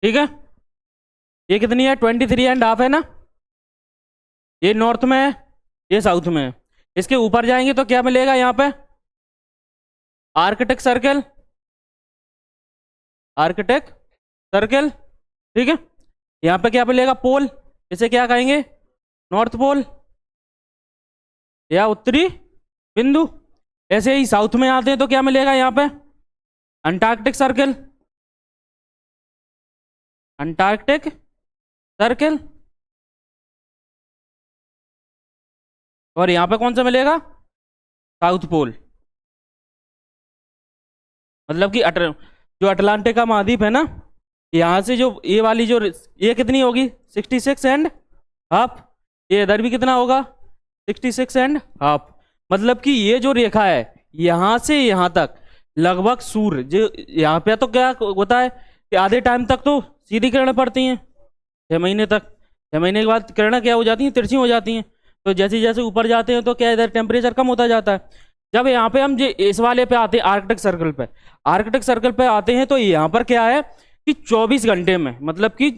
ठीक है, ये कितनी है 23.5 है ना, ये नॉर्थ में है, ये साउथ में है। इसके ऊपर जाएंगे तो क्या मिलेगा यहाँ पे, आर्कटिक सर्कल, आर्कटिक सर्कल। ठीक है, यहाँ पे क्या मिलेगा, पोल, इसे क्या कहेंगे, नॉर्थ पोल या उत्तरी बिंदु। ऐसे ही साउथ में आते हैं तो क्या मिलेगा यहाँ पे, अंटार्कटिक सर्कल, अंटार्कटिक सर्कल। और यहाँ पे कौन सा मिलेगा, साउथ पोल। मतलब कि जो अटलांटिक का महाद्वीप है ना, यहाँ से जो ये वाली जो ये कितनी होगी 66.5, ये इधर भी कितना होगा 66.5। मतलब कि ये जो रेखा है यहाँ से यहाँ तक लगभग सूर्य जो यहाँ पे तो क्या होता है कि आधे टाइम तक तो सीधी किरणें पड़ती हैं, 6 महीने तक। 6 महीने के बाद किरणें क्या हो जाती हैं, तिरछी हो जाती हैं। तो जैसे जैसे ऊपर जाते हैं तो क्या इधर टेम्परेचर कम होता जाता है। जब यहाँ पे हम इस वाले पे आते हैं आर्कटिक सर्कल पे, आर्कटिक सर्कल पे आते हैं तो यहाँ पर क्या है कि 24 घंटे में, मतलब कि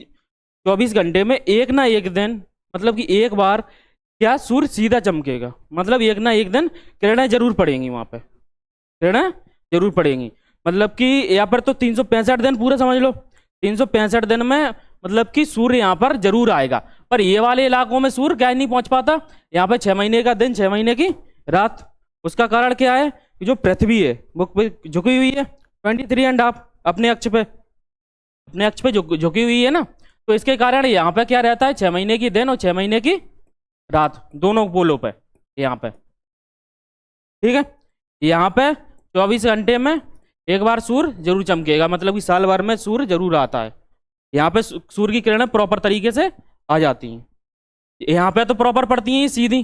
24 घंटे में एक ना एक दिन, मतलब कि एक बार क्या सूर्य सीधा चमकेगा। मतलब एक ना एक दिन किरणें जरूर पड़ेंगी वहां पे, किरणें जरूर पड़ेंगी। मतलब कि यहाँ पर तो 365 दिन पूरा समझ लो, 365 दिन में मतलब कि सूर्य यहाँ पर जरूर आएगा। पर ये वाले इलाकों में सूर्य क्या नहीं पहुंच पाता। यहाँ पे 6 महीने का दिन, 6 महीने की रात। उसका कारण क्या है कि जो पृथ्वी है वो झुकी हुई है 23.5 अपने अक्ष पे, अपने अक्ष पे झुकी हुई है ना। तो इसके कारण यहाँ पे क्या रहता है, 6 महीने की दिन और 6 महीने की रात, दोनों पोलों पे यहाँ पे। ठीक है, यहाँ पे 24 घंटे में एक बार सूर्य जरूर चमकेगा, मतलब कि साल भर में सूर्य जरूर आता है। यहाँ पे सूर्य की किरणें प्रॉपर तरीके से आ जाती हैं। यहाँ पे तो प्रॉपर पड़ती हैं सीधी,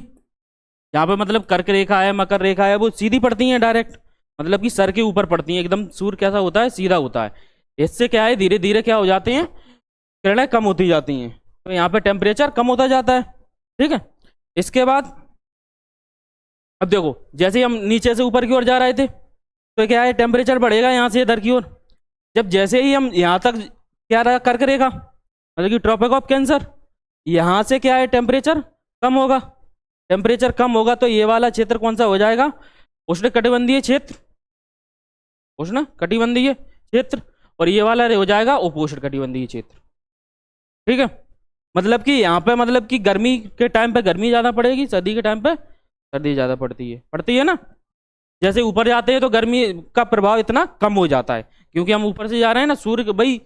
यहाँ पे मतलब कर्क रेखा है, मकर रेखा है, वो सीधी पड़ती हैं डायरेक्ट, मतलब कि सर के ऊपर पड़ती हैं एकदम। सूर्य कैसा होता है, सीधा होता है। इससे क्या है धीरे धीरे क्या हो जाते हैं, किरणें कम होती जाती हैं, तो यहाँ पे टेम्परेचर कम होता जाता है। ठीक है, इसके बाद अब देखो जैसे ही हम नीचे से ऊपर की ओर जा रहे थे तो क्या है टेम्परेचर बढ़ेगा यहाँ से इधर की ओर। जब जैसे ही हम यहाँ तक क्या रहा कर्क रेखा, मतलब कि ट्रॉपिक ऑफ कैंसर, यहाँ से क्या है टेम्परेचर कम होगा। टेम्परेचर कम होगा तो ये वाला क्षेत्र कौन सा हो जाएगा, उष्ण कटिबंधीय क्षेत्र, उष्ण कटिबंधीय क्षेत्र। और ये वाला हो जाएगा उपोष्ण कटिबंधीय क्षेत्र। ठीक है, मतलब कि यहाँ पे मतलब कि गर्मी के टाइम पे गर्मी ज़्यादा पड़ेगी, सर्दी के टाइम पे सर्दी ज़्यादा पड़ती है ना। जैसे ऊपर जाते हैं तो गर्मी का प्रभाव इतना कम हो जाता है, क्योंकि हम ऊपर से जा रहे हैं ना, सूर्य भाई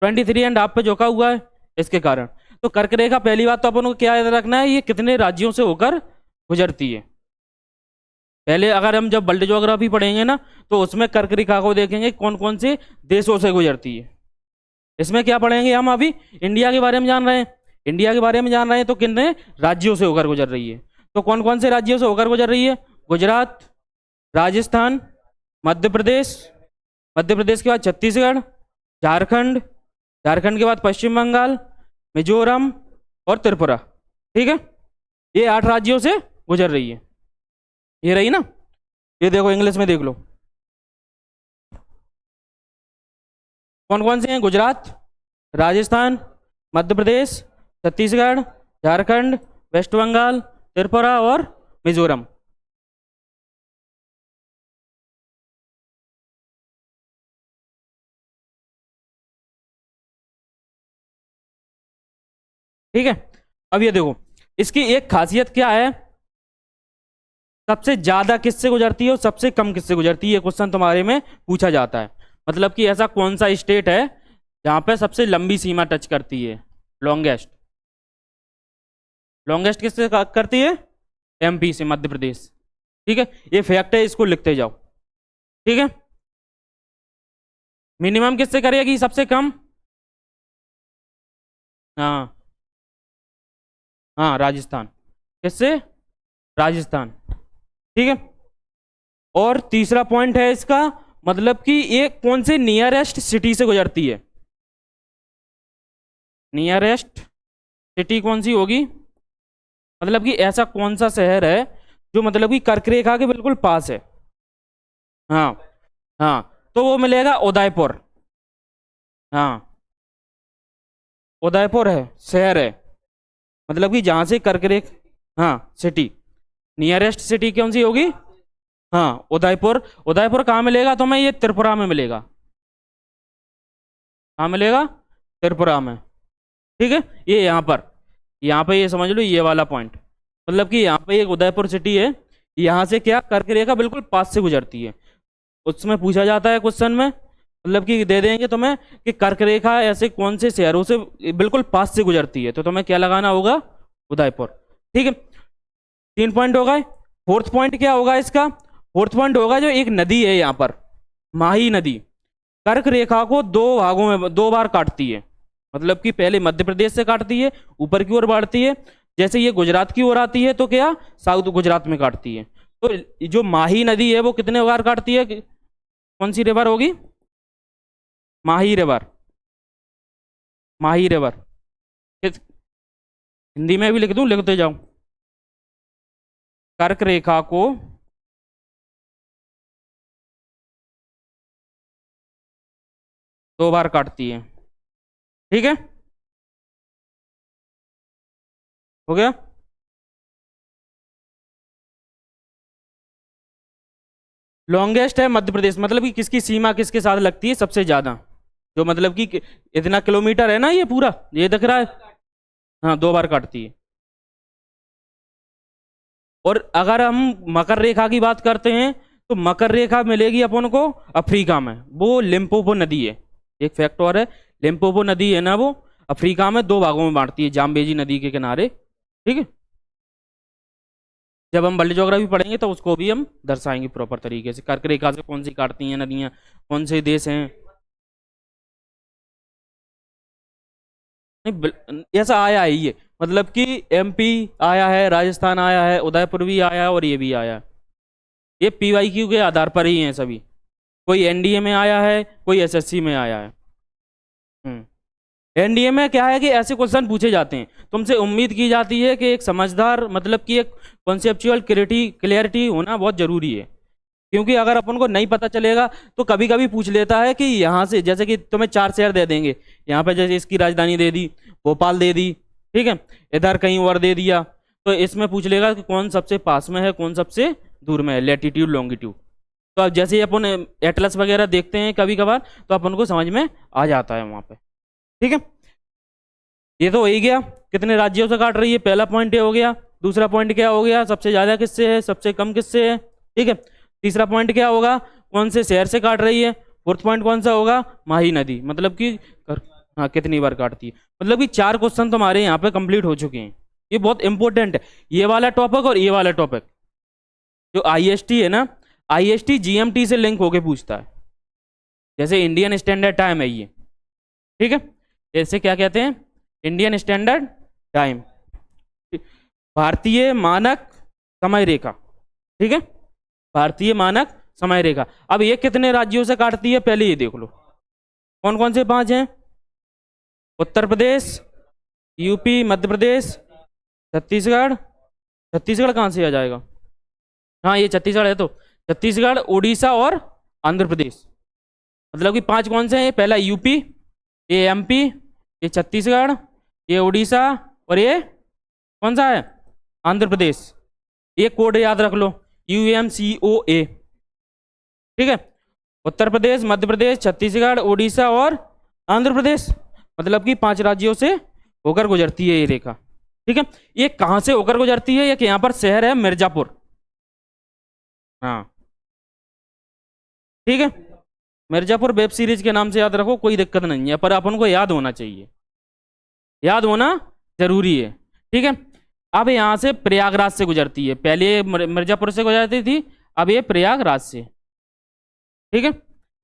23.5 पे झुका हुआ है, इसके कारण। तो कर्क रेखा पहली बात तो अपन को क्या याद रखना है, ये कितने राज्यों से होकर गुजरती है। पहले अगर हम जब वर्ल्ड ज्योग्राफी पढ़ेंगे ना तो उसमें कर्क रेखा को देखेंगे कौन कौन से देशों से गुजरती है। इसमें क्या पढ़ेंगे हम, अभी इंडिया के बारे में जान रहे हैं, इंडिया के बारे में जान रहे हैं तो कितने राज्यों से होकर गुजर रही है। तो कौन कौन से राज्यों से होकर गुजर रही है, गुजरात, राजस्थान, मध्य प्रदेश, मध्य प्रदेश के बाद छत्तीसगढ़, झारखंड, झारखंड के बाद पश्चिम बंगाल, मिजोरम और त्रिपुरा। ठीक है, ये 8 राज्यों से गुजर रही है। ये रही ना, ये देखो इंग्लिश में देख लो कौन कौन से हैं, गुजरात, राजस्थान, मध्य प्रदेश, छत्तीसगढ़, झारखंड, वेस्ट बंगाल, त्रिपुरा और मिजोरम। ठीक है, अब ये देखो इसकी एक खासियत क्या है, सबसे ज्यादा किससे गुजरती है और सबसे कम किससे गुजरती है, ये क्वेश्चन तुम्हारे में पूछा जाता है। मतलब कि ऐसा कौन सा स्टेट है जहां पे सबसे लंबी सीमा टच करती है, लॉन्गेस्ट, लॉन्गेस्ट किससे करती है, एमपी से, मध्य प्रदेश। ठीक है, ये फैक्ट है, इसको लिखते जाओ। ठीक है, मिनिमम किससे करेगी, सबसे कम, हाँ हाँ राजस्थान, किससे, राजस्थान। ठीक है, और तीसरा पॉइंट है इसका, मतलब कि ये कौन से नियरेस्ट सिटी से गुजरती है, नियरेस्ट सिटी कौन सी होगी, मतलब कि ऐसा कौन सा शहर है जो मतलब कि कर्क रेखा के बिल्कुल पास है। हाँ हाँ, तो वो मिलेगा उदयपुर। हाँ उदयपुर है, शहर है, मतलब कि जहां से कर्क रेखा, हाँ सिटी, नियरेस्ट सिटी कौन सी होगी? हाँ उदयपुर। उदयपुर कहाँ मिलेगा तुम्हें? ये त्रिपुरा में मिलेगा। कहाँ मिलेगा? त्रिपुरा में। ठीक है, ये यहाँ पे ये समझ लो ये वाला पॉइंट, मतलब कि यहाँ पे एक उदयपुर सिटी है, यहाँ से क्या कर्क रेखा बिल्कुल पास से गुजरती है। उसमें पूछा जाता है क्वेश्चन में, मतलब कि दे देंगे तुम्हें कि कर्क रेखा ऐसे कौन से शहरों से बिल्कुल पास से गुजरती है, तो तुम्हें क्या लगाना होगा? उदयपुर। ठीक है, 3 पॉइंट हो गए। फोर्थ पॉइंट क्या होगा इसका? फोर्थ पॉइंट होगा जो एक नदी है यहाँ पर, माही नदी, कर्क रेखा को दो भागों में दो बार काटती है। मतलब कि पहले मध्य प्रदेश से काटती है, ऊपर की ओर बढ़ती है, जैसे ये गुजरात की ओर आती है तो क्या साउथ गुजरात में काटती है। तो जो माही नदी है वो कितने बार काटती है? कौन सी रिवर होगी? माही रिवर। माही रिवर हिंदी में भी लिख दूं, लिखते जाऊं। कर्क रेखा को दो बार काटती है। ठीक है, हो गया। लॉन्गेस्ट है मध्य प्रदेश, मतलब कि किसकी सीमा किसके साथ लगती है सबसे ज्यादा, जो मतलब कि इतना किलोमीटर है ना ये पूरा, ये दिख रहा है। हाँ, दो बार काटती है। और अगर हम मकर रेखा की बात करते हैं तो मकर रेखा मिलेगी अपन को अफ्रीका में, वो लिम्पोपो नदी है। एक फैक्ट और है, लिम्पोपो नदी है ना वो अफ्रीका में दो भागों में बांटती है, जाम्बेजी नदी के किनारे। ठीक है, जब हम वर्ल्ड ज्योग्राफी पढ़ेंगे तो उसको भी हम दर्शाएंगे प्रॉपर तरीके से, कर्क रेखा से कौन सी काटती हैं नदियां, कौन से देश हैं। नहीं, ऐसा आया है ये, मतलब कि एमपी आया है, राजस्थान आया है, उदयपुर भी आया है और ये भी आया है। ये पीवाईक्यू के आधार पर ही हैं सभी, कोई एनडीए में आया है, कोई एसएससी में आया है। एनडीए में क्या है कि ऐसे क्वेश्चन पूछे जाते हैं, तुमसे उम्मीद की जाती है कि एक समझदार, मतलब कि एक कॉन्सेप्चुअल क्लियरिटी होना बहुत जरूरी है, क्योंकि अगर अपन को नहीं पता चलेगा तो कभी कभी पूछ लेता है कि यहाँ से, जैसे कि तुम्हें 4 शहर दे देंगे, यहाँ पे जैसे इसकी राजधानी दे दी, भोपाल दे दी, ठीक है, इधर कहीं और दे दिया, तो इसमें पूछ लेगा कि कौन सबसे पास में है, कौन सबसे दूर में है, लैटिट्यूड लॉन्गिट्यूड। तो अब जैसे ही अपन एटलस वगैरह देखते हैं कभी कभार, तो अपन को समझ में आ जाता है वहाँ पे। ठीक है, ये तो हो ही गया, कितने राज्यों से काट रही है, पहला पॉइंट ये हो गया। दूसरा पॉइंट क्या हो गया? सबसे ज्यादा किससे है, सबसे कम किससे है। ठीक है, तीसरा पॉइंट क्या होगा? कौन से शहर से काट रही है। फोर्थ पॉइंट कौन सा होगा? माही नदी, मतलब कि हाँ कितनी बार काटती है। मतलब कि 4 क्वेश्चन तुम्हारे यहाँ पे कंप्लीट हो चुके हैं। ये बहुत इंपॉर्टेंट है, ये वाला टॉपिक और ये वाला टॉपिक। जो आईएसटी है ना, आईएसटी जीएमटी से लिंक होके पूछता है, जैसे इंडियन स्टैंडर्ड टाइम है ये। ठीक है, जैसे क्या कहते हैं, इंडियन स्टैंडर्ड टाइम, भारतीय मानक समय रेखा। ठीक है, भारतीय मानक समय रेखा। अब ये कितने राज्यों से काटती है, पहले ये देख लो, कौन कौन से 5 हैं? उत्तर प्रदेश, यूपी, मध्य प्रदेश, छत्तीसगढ़। छत्तीसगढ़ कहाँ से आ जाएगा? हाँ ये छत्तीसगढ़ है, तो छत्तीसगढ़, उड़ीसा और आंध्र प्रदेश। मतलब कि 5 कौन से हैं? पहला यूपी, ये एमपी, ये छत्तीसगढ़, ये उड़ीसा और ये कौन सा है? आंध्र प्रदेश। ये कोड याद रख लो, UMCOA। ठीक है, उत्तर प्रदेश, मध्य प्रदेश, छत्तीसगढ़, उड़ीसा और आंध्र प्रदेश, मतलब कि 5 राज्यों से होकर गुजरती है ये रेखा। ठीक है, ये कहां से होकर गुजरती है? ये यहाँ पर शहर है मिर्जापुर। हाँ ठीक है, मिर्जापुर वेब सीरीज के नाम से याद रखो, कोई दिक्कत नहीं है, पर अपन को याद होना चाहिए, याद होना जरूरी है। ठीक है, अब यहां से प्रयागराज से गुजरती है, पहले मिर्जापुर से गुजरती थी, अब ये प्रयागराज से। ठीक है,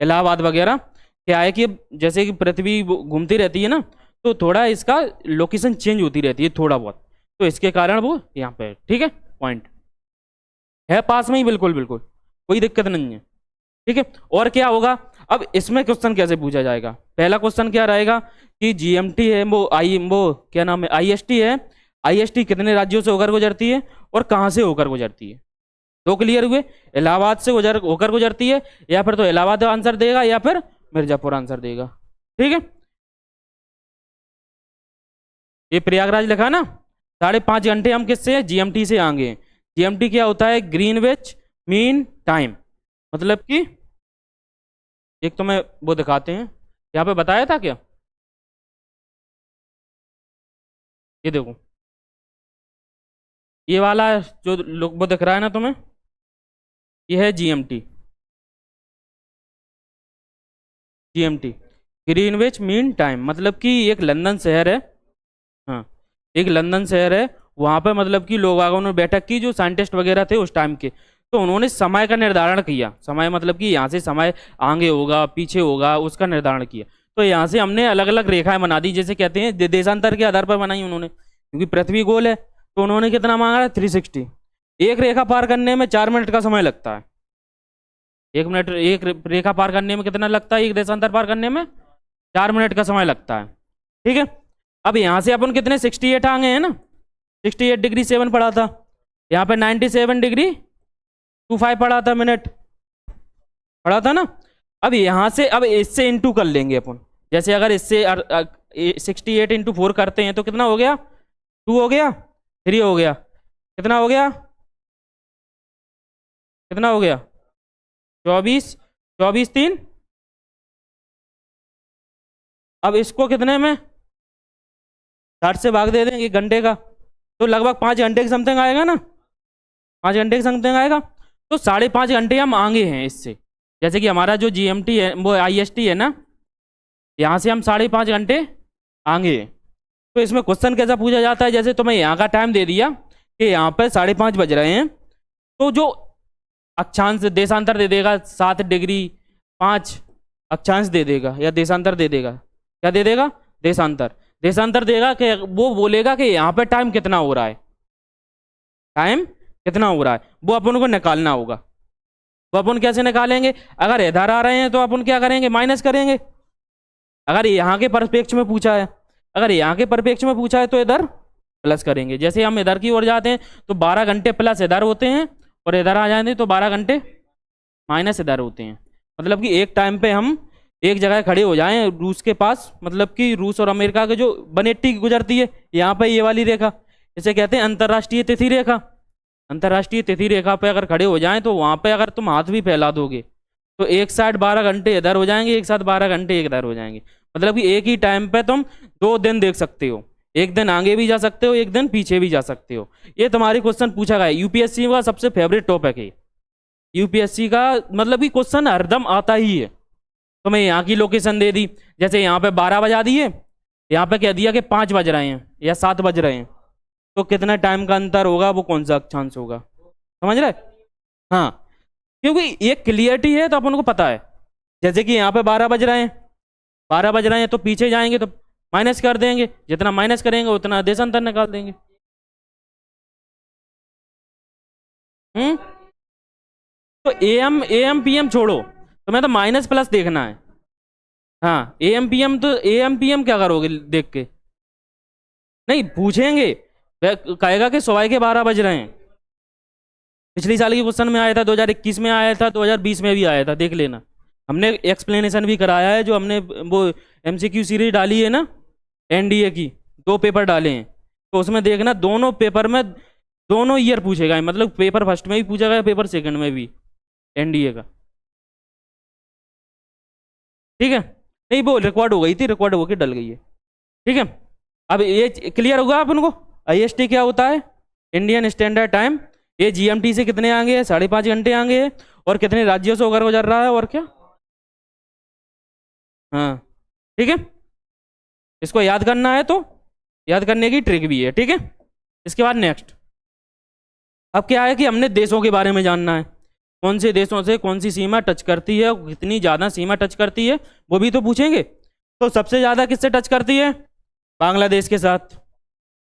इलाहाबाद वगैरह। क्या है कि जैसे कि पृथ्वी घूमती रहती है ना, तो थोड़ा इसका लोकेशन चेंज होती रहती है थोड़ा बहुत, तो इसके कारण वो यहाँ पे है। ठीक है, पॉइंट है पास में ही, बिल्कुल बिल्कुल कोई दिक्कत नहीं है। ठीक है, और क्या होगा? अब इसमें क्वेश्चन कैसे पूछा जाएगा? पहला क्वेश्चन क्या रहेगा कि जीएमटी है, वो क्या नाम है, आईएसटी है, आईएसटी कितने राज्यों से होकर गुजरती है और कहां से होकर गुजरती है? 2 क्लियर हुए, इलाहाबाद से होकर गुजरती है, या फिर तो इलाहाबाद आंसर देगा या फिर मिर्जापुर आंसर देगा। ठीक है, ये प्रयागराज लिखा ना, 5.5 घंटे हम किससे, जीएमटी से आगे हैं। जीएमटी क्या होता है, ग्रीनविच मीन टाइम। मतलब कि एक तो मैं वो दिखाते हैं, यहाँ पे बताया था क्या, ये देखो ये वाला जो लोग वो दिख रहा है ना तुम्हें, ये है GMT. GMT Greenwich mean time, मतलब कि एक लंदन शहर है, हाँ एक लंदन शहर है, वहाँ पे मतलब कि लोग आगे उन्होंने बैठक की, जो साइंटिस्ट वगैरह थे उस टाइम के, तो उन्होंने समय का निर्धारण किया। समय मतलब कि यहाँ से समय आगे होगा पीछे होगा उसका निर्धारण किया। तो यहाँ से हमने अलग अलग रेखाएं बना दी, जैसे कहते हैं देशांतर के आधार पर बनाई उन्होंने, क्योंकि पृथ्वी गोल है। तो उन्होंने कितना मांगा है, 360। एक रेखा पार करने में 4 मिनट का समय लगता है। 1 मिनट एक रेखा पार करने में कितना लगता है, एक देशांतर पार करने में 4 मिनट का समय लगता है। ठीक है, अब यहाँ से अपन कितने 68 आगे हैं ना, 68 डिग्री 7 पड़ा था, यहाँ पे 97 डिग्री 25 पड़ा था मिनट, पड़ा था ना। अब यहाँ से अब इससे इंटू कर लेंगे अपन, जैसे अगर इससे 68 × 4 करते हैं तो कितना हो गया, 2 हो गया, 3 हो गया, कितना हो गया, कितना हो गया, 24, 24 3। अब इसको कितने में 60 से भाग दे देंगे घंटे का, तो लगभग 5 घंटे के समथिंग आएगा ना, 5 घंटे के समथिंग आएगा। तो 5.5 घंटे हम आगे हैं इससे, जैसे कि हमारा जो जीएमटी है वो आईएसटी है ना, यहाँ से हम 5.5 घंटे आगे हैं। तो इसमें क्वेश्चन कैसा पूछा जाता है, जैसे तुम्हें यहाँ का टाइम दे दिया कि यहाँ पर 5:30 बज रहे हैं, तो जो अक्षांश देशांतर दे देगा 7 डिग्री 5 अक्षांश दे देगा, या देशांतर दे देगा, क्या दे देगा, देशांतर। देशांतर देगा कि वो बोलेगा कि यहाँ पे टाइम कितना हो रहा है, टाइम कितना हो रहा है, वो अपन को निकालना होगा। वो अपन कैसे निकालेंगे, अगर इधर आ रहे हैं तो अपन क्या करेंगे, माइनस करेंगे। अगर यहाँ के परिप्रेक्ष्य में पूछा है, अगर यहाँ के परिप्रेक्ष्य में पूछा है तो इधर प्लस करेंगे। जैसे हम इधर की ओर जाते हैं तो 12 घंटे प्लस इधर होते हैं, और इधर आ जाते तो 12 घंटे माइनस इधर होते हैं। मतलब कि एक टाइम पे हम एक जगह खड़े हो जाएं रूस के पास, मतलब कि रूस और अमेरिका के जो 180 गुजरती है, यहाँ पे ये वाली रेखा, इसे कहते हैं अंतर्राष्ट्रीय तिथि रेखा। अंतर्राष्ट्रीय तिथि रेखा पे अगर खड़े हो जाएं तो वहाँ पे अगर तुम हाथ भी फैला दोगे तो एक साइड 12 घंटे इधर हो जाएंगे, एक साथ 12 घंटे इधर हो जाएंगे। मतलब कि एक ही टाइम पे तुम 2 दिन देख सकते हो, एक दिन आगे भी जा सकते हो, एक दिन पीछे भी जा सकते हो। ये तुम्हारी क्वेश्चन पूछा गया है, यूपीएससी का सबसे फेवरेट टॉपिक है। यूपीएससी का मतलब कि क्वेश्चन हरदम आता ही है। तो मैं यहाँ की लोकेशन दे दी, जैसे यहाँ पे 12 बजा दिए, यहाँ पे कह दिया कि 5 बज रहे हैं या 7 बज रहे हैं, तो कितना टाइम का अंतर होगा, वो कौन सा अक्षांश होगा, समझ रहे। हाँ, क्योंकि ये क्लियरिटी है तो अपन को पता है। जैसे कि यहाँ पे 12 बज रहे हैं, 12 बज रहे हैं तो पीछे जाएंगे तो माइनस कर देंगे, जितना माइनस करेंगे उतना देशांतर निकाल देंगे। तो एम पीएम छोड़ो, तो मैं तो माइनस प्लस देखना है। हाँ एम पीएम, तो एम पीएम क्या करोगे देख के, नहीं पूछेंगे, वह कहेगा कि सुबह के 12 बज रहे हैं। पिछली साल की क्वेश्चन में आया था, 2021 में आया था, 2020 में भी आया था, देख लेना। हमने एक्सप्लेनेशन भी कराया है, जो हमने वो एमसीक्यू सीरीज डाली है ना एनडीए की, 2 पेपर डाले हैं, तो उसमें देखना दोनों पेपर में दोनों ईयर पूछेगा, मतलब पेपर फर्स्ट में भी पूछा गया, पेपर सेकंड में भी एनडीए का। ठीक है, नहीं वो रिकॉर्ड हो गई थी, रिकॉर्ड होकर डल गई है। ठीक है, अब ये क्लियर होगा अपन को आईएसटी क्या होता है, इंडियन स्टैंडर्ड टाइम। ये जीएमटी से कितने आगे है, 5.5 घंटे आगे है, और कितने राज्यों से होकर गुजर रहा है, और क्या। हाँ ठीक है, इसको याद करना है तो याद करने की ट्रिक भी है। ठीक है, इसके बाद नेक्स्ट, अब क्या है कि हमने देशों के बारे में जानना है, कौन से देशों से कौन सी सीमा टच करती है, कितनी ज़्यादा सीमा टच करती है, वो भी तो पूछेंगे। तो सबसे ज़्यादा किससे टच करती है, बांग्लादेश के साथ।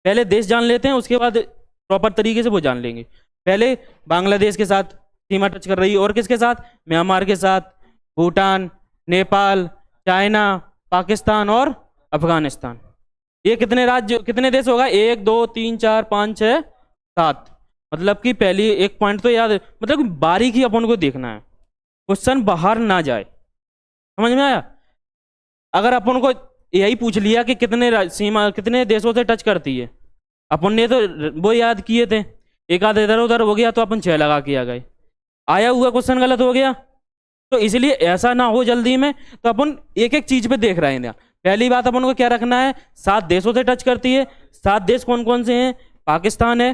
पहले देश जान लेते हैं, उसके बाद प्रॉपर तरीके से वो जान लेंगे। पहले बांग्लादेश के साथ सीमा टच कर रही है, और किसके साथ, म्यांमार के साथ, भूटान, नेपाल, चाइना, पाकिस्तान और अफगानिस्तान। ये कितने राज्य, कितने देश होगा, 1 2 3 4 5 6 7। मतलब कि पहली एक पॉइंट तो याद, मतलब कि बारीकी अपन को देखना है, क्वेश्चन बाहर ना जाए, समझ में आया। अगर अपन को यही पूछ लिया कि कितने सीमा कितने देशों से टच करती है। अपन ने तो वो याद किए थे, एक आध इधर उधर हो गया तो अपन 6 लगा के आ गए, आया हुआ क्वेश्चन गलत हो गया। तो इसलिए ऐसा ना हो जल्दी में, तो अपन एक एक चीज पे देख रहे हैं। पहली बात अपन को क्या रखना है, 7 देशों से टच करती है। 7 देश कौन कौन से हैं? पाकिस्तान है,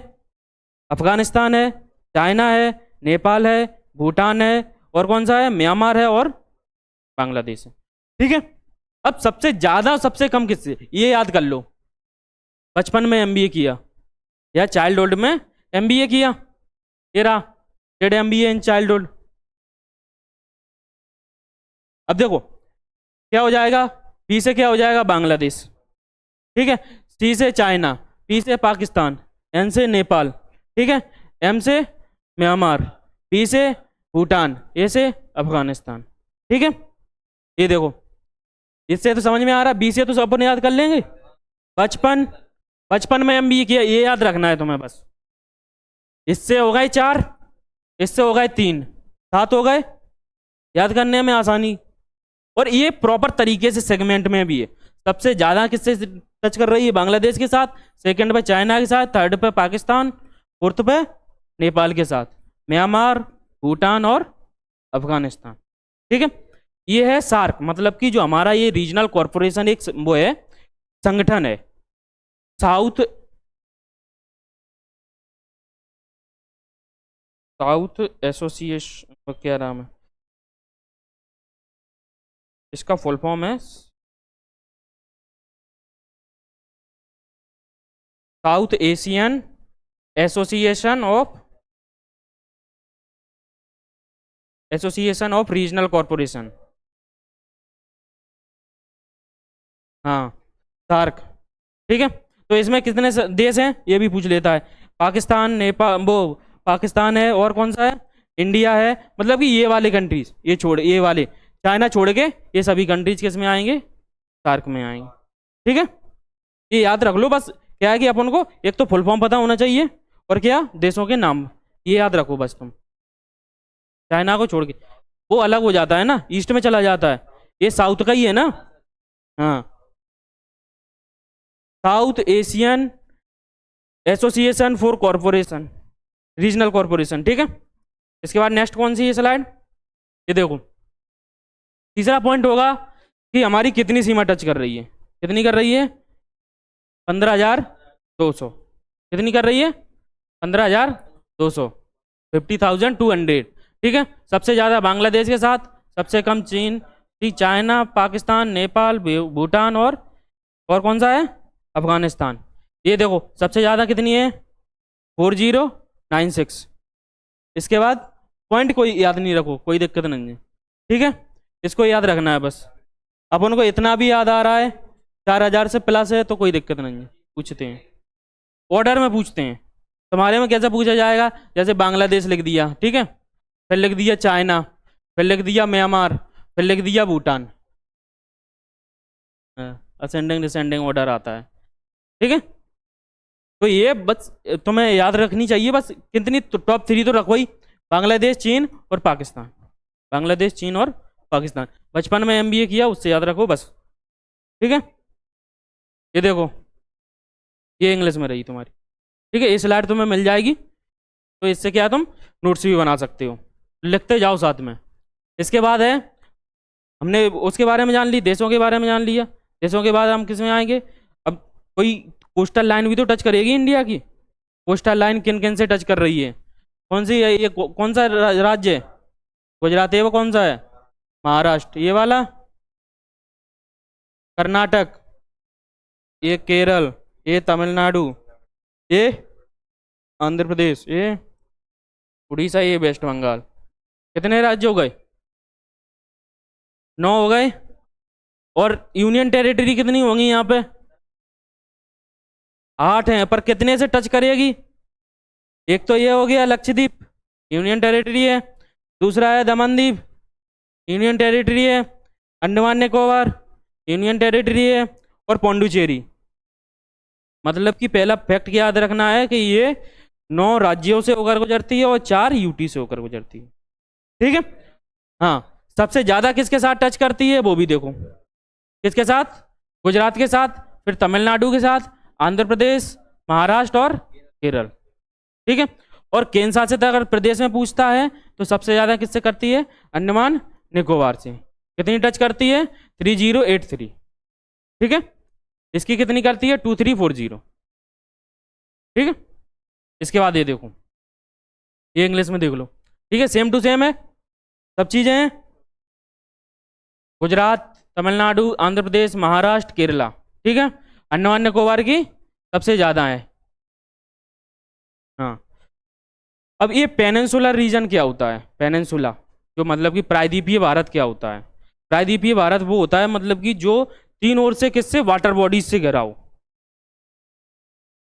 अफगानिस्तान है, चाइना है, नेपाल है, भूटान है, और कौन सा है? म्यांमार है और बांग्लादेश है। ठीक है। अब सबसे ज्यादा सबसे कम किससे, ये याद कर लो। बचपन में एमबीए किया या चाइल्डहुड में एमबीए किया, ये रहा डेड एमबीए इन चाइल्डहुड। अब देखो क्या हो जाएगा, बी से क्या हो जाएगा? बांग्लादेश। ठीक है। सी से चाइना, पी से पाकिस्तान, एन से नेपाल, ठीक है, एम से म्यांमार, पी से भूटान, ए से अफगानिस्तान। ठीक है। ये देखो, इससे तो समझ में आ रहा, बी से तो अपन याद कर लेंगे। बचपन में एमबीए किया, ये याद रखना है तुम्हें बस। इससे हो गए 4, इससे हो गए 3, 7 हो गए, याद करने में आसानी। और ये प्रॉपर तरीके से सेगमेंट में भी है। सबसे ज्यादा किससे टच कर रही है? बांग्लादेश के साथ, सेकंड पे चाइना के साथ, थर्ड पे पाकिस्तान, फोर्थ पे नेपाल के साथ, म्यांमार, भूटान और अफगानिस्तान। ठीक है। ये है सार्क, मतलब कि जो हमारा ये रीजनल कॉरपोरेशन एक वो है, संगठन है, साउथ एसोसिएशन, क्या नाम है इसका? फुल फॉर्म है south Asian association of regional corporation. हाँ, सार्क। ठीक है। तो इसमें कितने देश हैं ये भी पूछ लेता है। पाकिस्तान, नेपाल, वो पाकिस्तान है, और कौन सा है? इंडिया है। मतलब कि ये वाले कंट्रीज, ये छोड़, ये वाले चाइना छोड़ के ये सभी कंट्रीज किस में आएंगे? सार्क में आएंगे। ठीक है। ये याद रख लो बस। क्या है कि अपन को एक तो फुल फॉर्म पता होना चाहिए, और क्या? देशों के नाम, ये याद रखो बस तुम। चाइना को छोड़ के वो अलग हो जाता है ना, ईस्ट में चला जाता है, ये साउथ का ही है ना। हाँ, south Asian association for corporation, regional corporation. ठीक है। इसके बाद नेक्स्ट कौन सी है स्लाइड? ये देखो, तीसरा पॉइंट होगा कि हमारी कितनी सीमा टच कर रही है। कितनी कर रही है? 15,200। कितनी कर रही है? 15,200, 50,200। ठीक है। सबसे ज़्यादा बांग्लादेश के साथ, सबसे कम चीन, ठीक, चाइना, पाकिस्तान, नेपाल, भूटान और कौन सा है? अफगानिस्तान। ये देखो सबसे ज़्यादा कितनी है? 4096। इसके बाद पॉइंट कोई याद नहीं रखो, कोई दिक्कत नहीं है। ठीक है। इसको याद रखना है बस। अपन को इतना भी याद आ रहा है, 4,000 से प्लस है तो कोई दिक्कत नहीं है। पूछते हैं, ऑर्डर में पूछते हैं। तुम्हारे में कैसे पूछा जाएगा? जैसे बांग्लादेश लिख दिया, ठीक है, फिर लिख दिया चाइना, फिर लिख दिया म्यांमार, फिर लिख दिया भूटान। असेंडिंग डिसेंडिंग ऑर्डर आता है। ठीक है। तो ये बस तुम्हें याद रखनी चाहिए बस। कितनी तो टॉप 3 तो रखो ही, बांग्लादेश, चीन और पाकिस्तान। बांग्लादेश, चीन और पाकिस्तान। बचपन में एमबीए किया, उससे याद रखो बस। ठीक है। ये देखो, ये इंग्लिश में रही तुम्हारी। ठीक है। ये स्लाइड तुम्हें मिल जाएगी, तो इससे क्या तुम नोट्स भी बना सकते हो, लिखते जाओ साथ में। इसके बाद है, हमने उसके बारे में जान ली, देशों के बारे में जान लिया। देशों के बाद हम किस में आएंगे? अब कोई कोस्टल लाइन भी तो टच करेगी इंडिया की। कोस्टल लाइन किन किन से टच कर रही है? कौन सी है ये? कौन सा राज्य है? गुजरात है। वो कौन सा है? महाराष्ट्र। ये वाला कर्नाटक, ये केरल, ये तमिलनाडु, ये आंध्र प्रदेश, ये उड़ीसा, ये वेस्ट बंगाल। कितने राज्य हो गए? 9 हो गए। और यूनियन टेरिटरी कितनी होंगी यहाँ पे? 8 हैं। पर कितने से टच करेगी? एक तो ये हो गया लक्षद्वीप, यूनियन टेरिटरी है। दूसरा है दमनदीप, यूनियन टेरिटरी है। अंडमान निकोबार, यूनियन टेरिटरी है। और पौंडुचेरी। मतलब कि पहला फैक्ट याद रखना है कि ये 9 राज्यों से होकर गुजरती है और 4 यूटी से होकर गुजरती है। ठीक है। हाँ, सबसे ज्यादा किसके साथ टच करती है वो भी देखो। किसके साथ? गुजरात के साथ, फिर तमिलनाडु के साथ, आंध्र प्रदेश, महाराष्ट्र और केरल। ठीक है, और केंद्र शासित अगर प्रदेश में पूछता है तो सबसे ज्यादा किससे करती है? अंडमान निकोबार से। कितनी टच करती है? 3083। ठीक है, इसकी कितनी करती है? 2340। ठीक है, इसके बाद ये देखो, ये इंग्लिश में देख लो। ठीक है, सेम टू सेम है, सब चीजें हैं। गुजरात, तमिलनाडु, आंध्र प्रदेश, महाराष्ट्र, केरला। ठीक है, अंडमान निकोबार की सबसे ज्यादा है। हाँ, अब ये पेनिनसुलर रीजन क्या होता है? पेनिनसुला जो मतलब कि प्रायद्वीपीय भारत क्या होता है? प्रायद्वीपीय भारत वो होता है मतलब कि जो तीन ओर से किससे? वाटर बॉडीज से घिरा हो।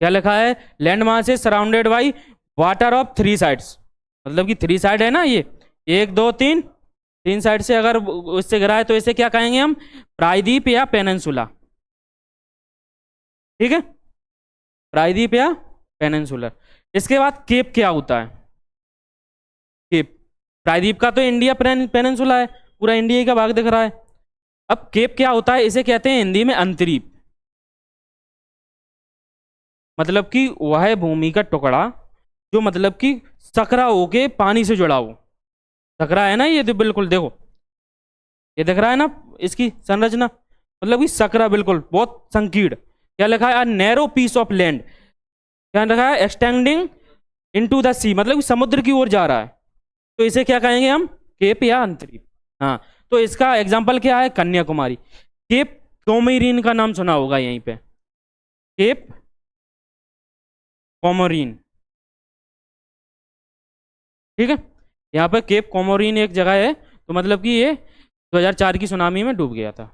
क्या लिखा है? Land mass is surrounded by water of three sides. मतलब कि थ्री साइड है ना, ये 1 2 3, तीन साइड से अगर उससे घिरा है तो इसे क्या कहेंगे हम? प्रायद्वीप या पेनिनसुला। ठीक है, प्रायद्वीप या पेनिनसुलर। इसके बाद केप क्या होता है? केप, प्रायद्वीप का तो इंडिया पेनिनसुला है, पूरा इंडिया का भाग दिख रहा है। अब केप क्या होता है? इसे कहते हैं हिंदी में अंतरीप। मतलब कि वह भूमि का टुकड़ा जो मतलब कि सकरा होके पानी से जुड़ा हो। सकरा है ना ये, तो बिल्कुल देखो, ये दिख रहा है ना इसकी संरचना, मतलब कि सकरा बिल्कुल बहुत संकीर्ण। क्या लिखा है? Narrow piece of land. क्या लिखा है? एक्सटेंडिंग इनटू द सी, मतलब कि समुद्र की ओर जा रहा है, तो इसे क्या कहेंगे हम? केप या अंतरीप। हाँ, तो इसका एग्जाम्पल क्या है? कन्याकुमारी। केप कोमोरिन का नाम सुना होगा यहीं पे, केप कोमोरिन। ठीक है, यहाँ पे केप कोमोरिन एक जगह है, तो मतलब कि ये 2004 की सुनामी में डूब गया था।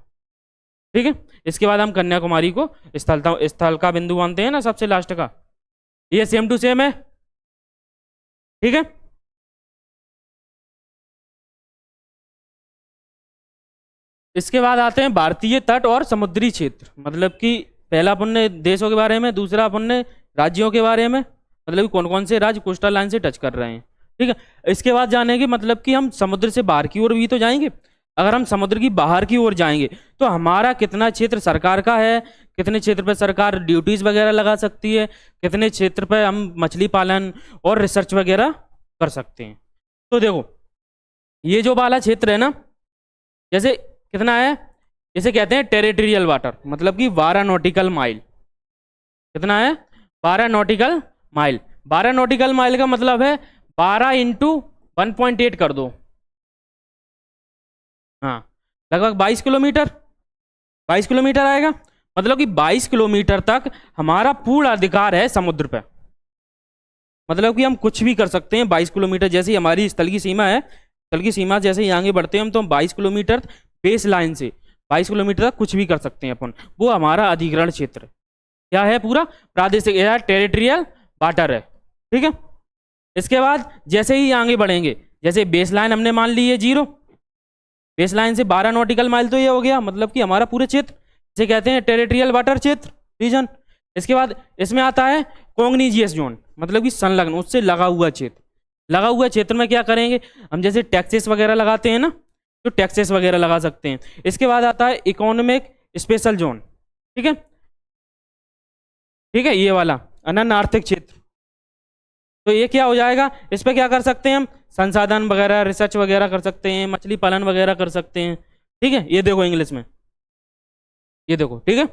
ठीक है, इसके बाद हम कन्याकुमारी को स्थल का बिंदु मानते हैं ना, सबसे लास्ट का। ये सेम टू सेम है। ठीक है, इसके बाद आते हैं भारतीय तट और समुद्री क्षेत्र। मतलब कि पहला अपन ने देशों के बारे में, दूसरा अपन ने राज्यों के बारे में, मतलब कौन कौन से राज्य कोस्टल लाइन से टच कर रहे हैं। ठीक है, इसके बाद जानेंगे मतलब कि हम समुद्र से बाहर की ओर भी तो जाएंगे। अगर हम समुद्र की बाहर की ओर जाएंगे तो हमारा कितना क्षेत्र सरकार का है, कितने क्षेत्र पर सरकार ड्यूटीज वगैरह लगा सकती है, कितने क्षेत्र पर हम मछली पालन और रिसर्च वगैरह कर सकते हैं। तो देखो, ये जो वाला क्षेत्र है ना, जैसे कितना है, इसे कहते हैं टेरिटोरियल वाटर, मतलब कि 12 नॉटिकल माइल। कितना है? 12 नॉटिकल माइल। 12 नॉटिकल माइल का मतलब है 12 इंटू 1.8 कर दो, हाँ, लगभग 22 किलोमीटर। 22 किलोमीटर आएगा, मतलब कि 22 किलोमीटर तक हमारा पूर्ण अधिकार है समुद्र पे। मतलब कि हम कुछ भी कर सकते हैं 22 किलोमीटर, जैसे ही हमारी स्थल की सीमा है, स्थल की सीमा जैसे ही आगे बढ़ते हैं हम, तो हम 22 किलोमीटर बेस लाइन से 22 किलोमीटर तक कुछ भी कर सकते हैं अपन। वो हमारा अधिग्रहण क्षेत्र क्या है? पूरा प्रादेशिक या टेरिटोरियल वाटर है। ठीक है, इसके बाद जैसे ही आगे बढ़ेंगे, जैसे बेस लाइन हमने मान ली है 0, बेस लाइन से 12 नॉटिकल माइल, तो ये हो गया मतलब कि हमारा पूरे क्षेत्र, इसे कहते हैं टेरिटोरियल वाटर क्षेत्र, रीजन। इसके बाद इसमें आता है कॉग्निजियस जोन, मतलब कि संलग्न, उससे लगा हुआ क्षेत्र। लगा हुआ क्षेत्र में क्या करेंगे हम? जैसे टैक्सेस वगैरह लगाते हैं ना, तो टैक्सेस वगैरह लगा सकते हैं। इसके बाद आता है इकोनॉमिक स्पेशल जोन। ठीक है, ठीक है, ये वाला अनन्य आर्थिक क्षेत्र। तो ये क्या हो जाएगा? इस पे क्या कर सकते हैं हम? संसाधन वगैरह, रिसर्च वगैरह कर सकते हैं, मछली पालन वगैरह कर सकते हैं। ठीक है, ये देखो इंग्लिश में, ये देखो। ठीक है,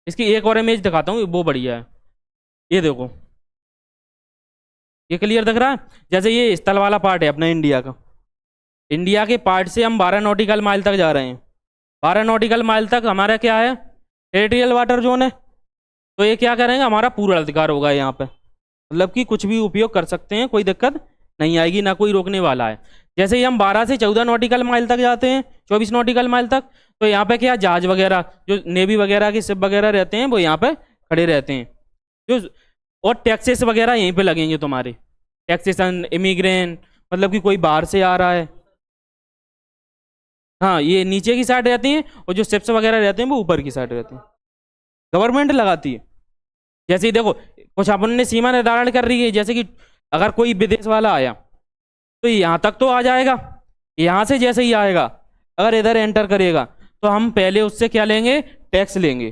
इसकी एक और इमेज दिखाता हूँ, वो बढ़िया है। ये देखो, ये क्लियर दिख रहा है? जैसे ये स्थल वाला पार्ट है अपना इंडिया का, इंडिया के पार्ट से हम 12 नॉटिकल माइल तक जा रहे हैं। 12 नॉटिकल माइल तक हमारा क्या है? टेरिटोरियल वाटर जोन है। तो ये क्या करेंगे? हमारा पूरा अधिकार होगा यहाँ पे, मतलब कि कुछ भी उपयोग कर सकते हैं, कोई दिक्कत नहीं आएगी, ना कोई रोकने वाला है। जैसे ही हम 12 से 14 नॉटिकल माइल तक जाते हैं, 24 नॉटिकल माइल तक, तो यहाँ पे क्या, जहाज वगैरह, जो नेवी वगैरह के शिप वगैरह रहते हैं, वो यहाँ पे खड़े रहते हैं। जो और टैक्सेस वगैरह यहीं पे लगेंगे तुम्हारे, टैक्सेशन, इमिग्रेंट, मतलब कि कोई बाहर से आ रहा है, हाँ, ये नीचे की साइड रहती हैं, और जो शिप्स वगैरह रहते हैं वो ऊपर की साइड रहते हैं, गवर्नमेंट लगाती है। जैसे ही देखो, कुछ अपन ने सीमा निर्धारण कर रही है, जैसे कि अगर कोई विदेश वाला आया तो यहाँ तक तो आ जाएगा, यहाँ से जैसे ही आएगा अगर इधर एंटर करेगा तो हम पहले उससे क्या लेंगे? टैक्स लेंगे,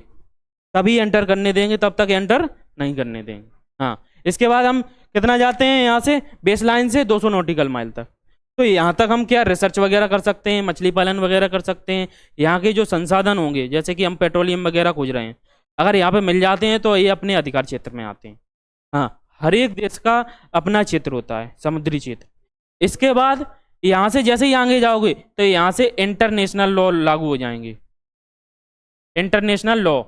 तभी एंटर करने देंगे, तब तक एंटर नहीं करने देंगे। हाँ, इसके बाद हम कितना जाते हैं यहाँ से, बेस लाइन से 200 नॉटिकल माइल तक। तो यहाँ तक हम क्या रिसर्च वगैरह कर सकते हैं, मछली पालन वगैरह कर सकते हैं। यहाँ के जो संसाधन होंगे, जैसे कि हम पेट्रोलियम वगैरह खोज रहे हैं, अगर यहाँ पे मिल जाते हैं तो ये अपने अधिकार क्षेत्र में आते हैं। हाँ, हर एक देश का अपना क्षेत्र होता है, समुद्री क्षेत्र। इसके बाद यहाँ से जैसे ही आगे जाओगे तो यहाँ से इंटरनेशनल लॉ लागू हो जाएंगे, इंटरनेशनल लॉ।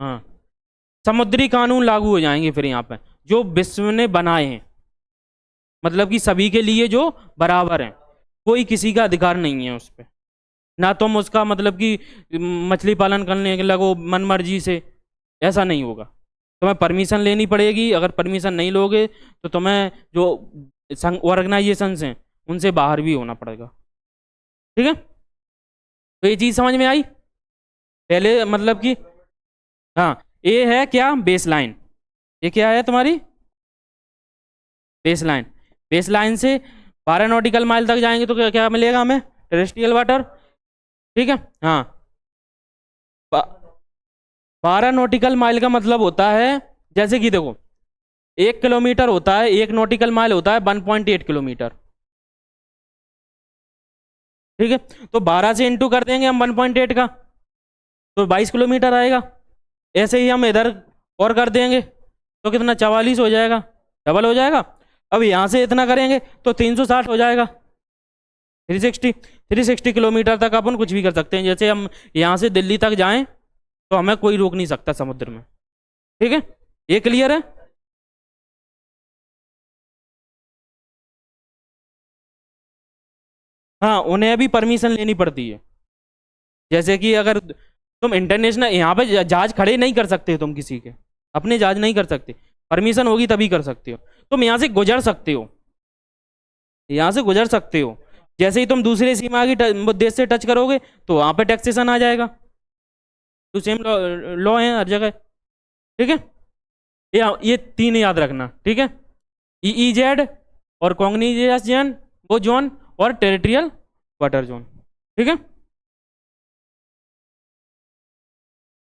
हाँ, समुद्री कानून लागू हो जाएंगे फिर यहाँ पे, जो विश्व ने बनाए हैं, मतलब कि सभी के लिए जो बराबर हैं, कोई किसी का अधिकार नहीं है उस पर। ना तुम उसका मतलब कि मछली पालन करने के लगो मन मर्जी से, ऐसा नहीं होगा। तुम्हें परमिशन लेनी पड़ेगी, अगर परमिशन नहीं लोगे तो तुम्हें जो ऑर्गेनाइजेशंस हैं उनसे बाहर भी होना पड़ेगा। ठीक है, तो ये चीज़ समझ में आई पहले, मतलब कि हाँ, ये है क्या, बेस लाइन। ये क्या है तुम्हारी बेस लाइन। बेस लाइन से 12 नॉटिकल माइल तक जाएंगे तो क्या क्या मिलेगा हमें, टेरेस्ट्रियल वाटर। ठीक है, हाँ, 12 नॉटिकल माइल का मतलब होता है, जैसे कि देखो 1 किलोमीटर होता है, 1 नॉटिकल माइल होता है 1.8 किलोमीटर। ठीक है, तो 12 से इंटू कर देंगे हम 1.8 का, तो 22 किलोमीटर आएगा। ऐसे ही हम इधर और कर देंगे तो कितना, 44 हो जाएगा, डबल हो जाएगा। अब यहाँ से इतना करेंगे तो 360 हो जाएगा, 360 किलोमीटर तक अपन कुछ भी कर सकते हैं। जैसे हम यहाँ से दिल्ली तक जाएं तो हमें कोई रोक नहीं सकता समुद्र में। ठीक है, ये क्लियर है। हाँ, उन्हें भी परमिशन लेनी पड़ती है। जैसे कि अगर तुम इंटरनेशनल यहाँ पे जहाज खड़े नहीं कर सकते, तुम किसी के अपने जहाज नहीं कर सकते, परमिशन होगी तभी कर सकते हो। तुम यहाँ से गुजर सकते हो, यहाँ से गुजर सकते हो। जैसे ही तुम दूसरे सीमा की देश से टच करोगे तो वहाँ पे टैक्सेशन आ जाएगा। तो सेम लॉ है हर जगह। ठीक है, ये 3 याद रखना। ठीक है, EEZ और कॉग्निजेशन वो जोन और टेरिटोरियल वाटर जोन। ठीक है,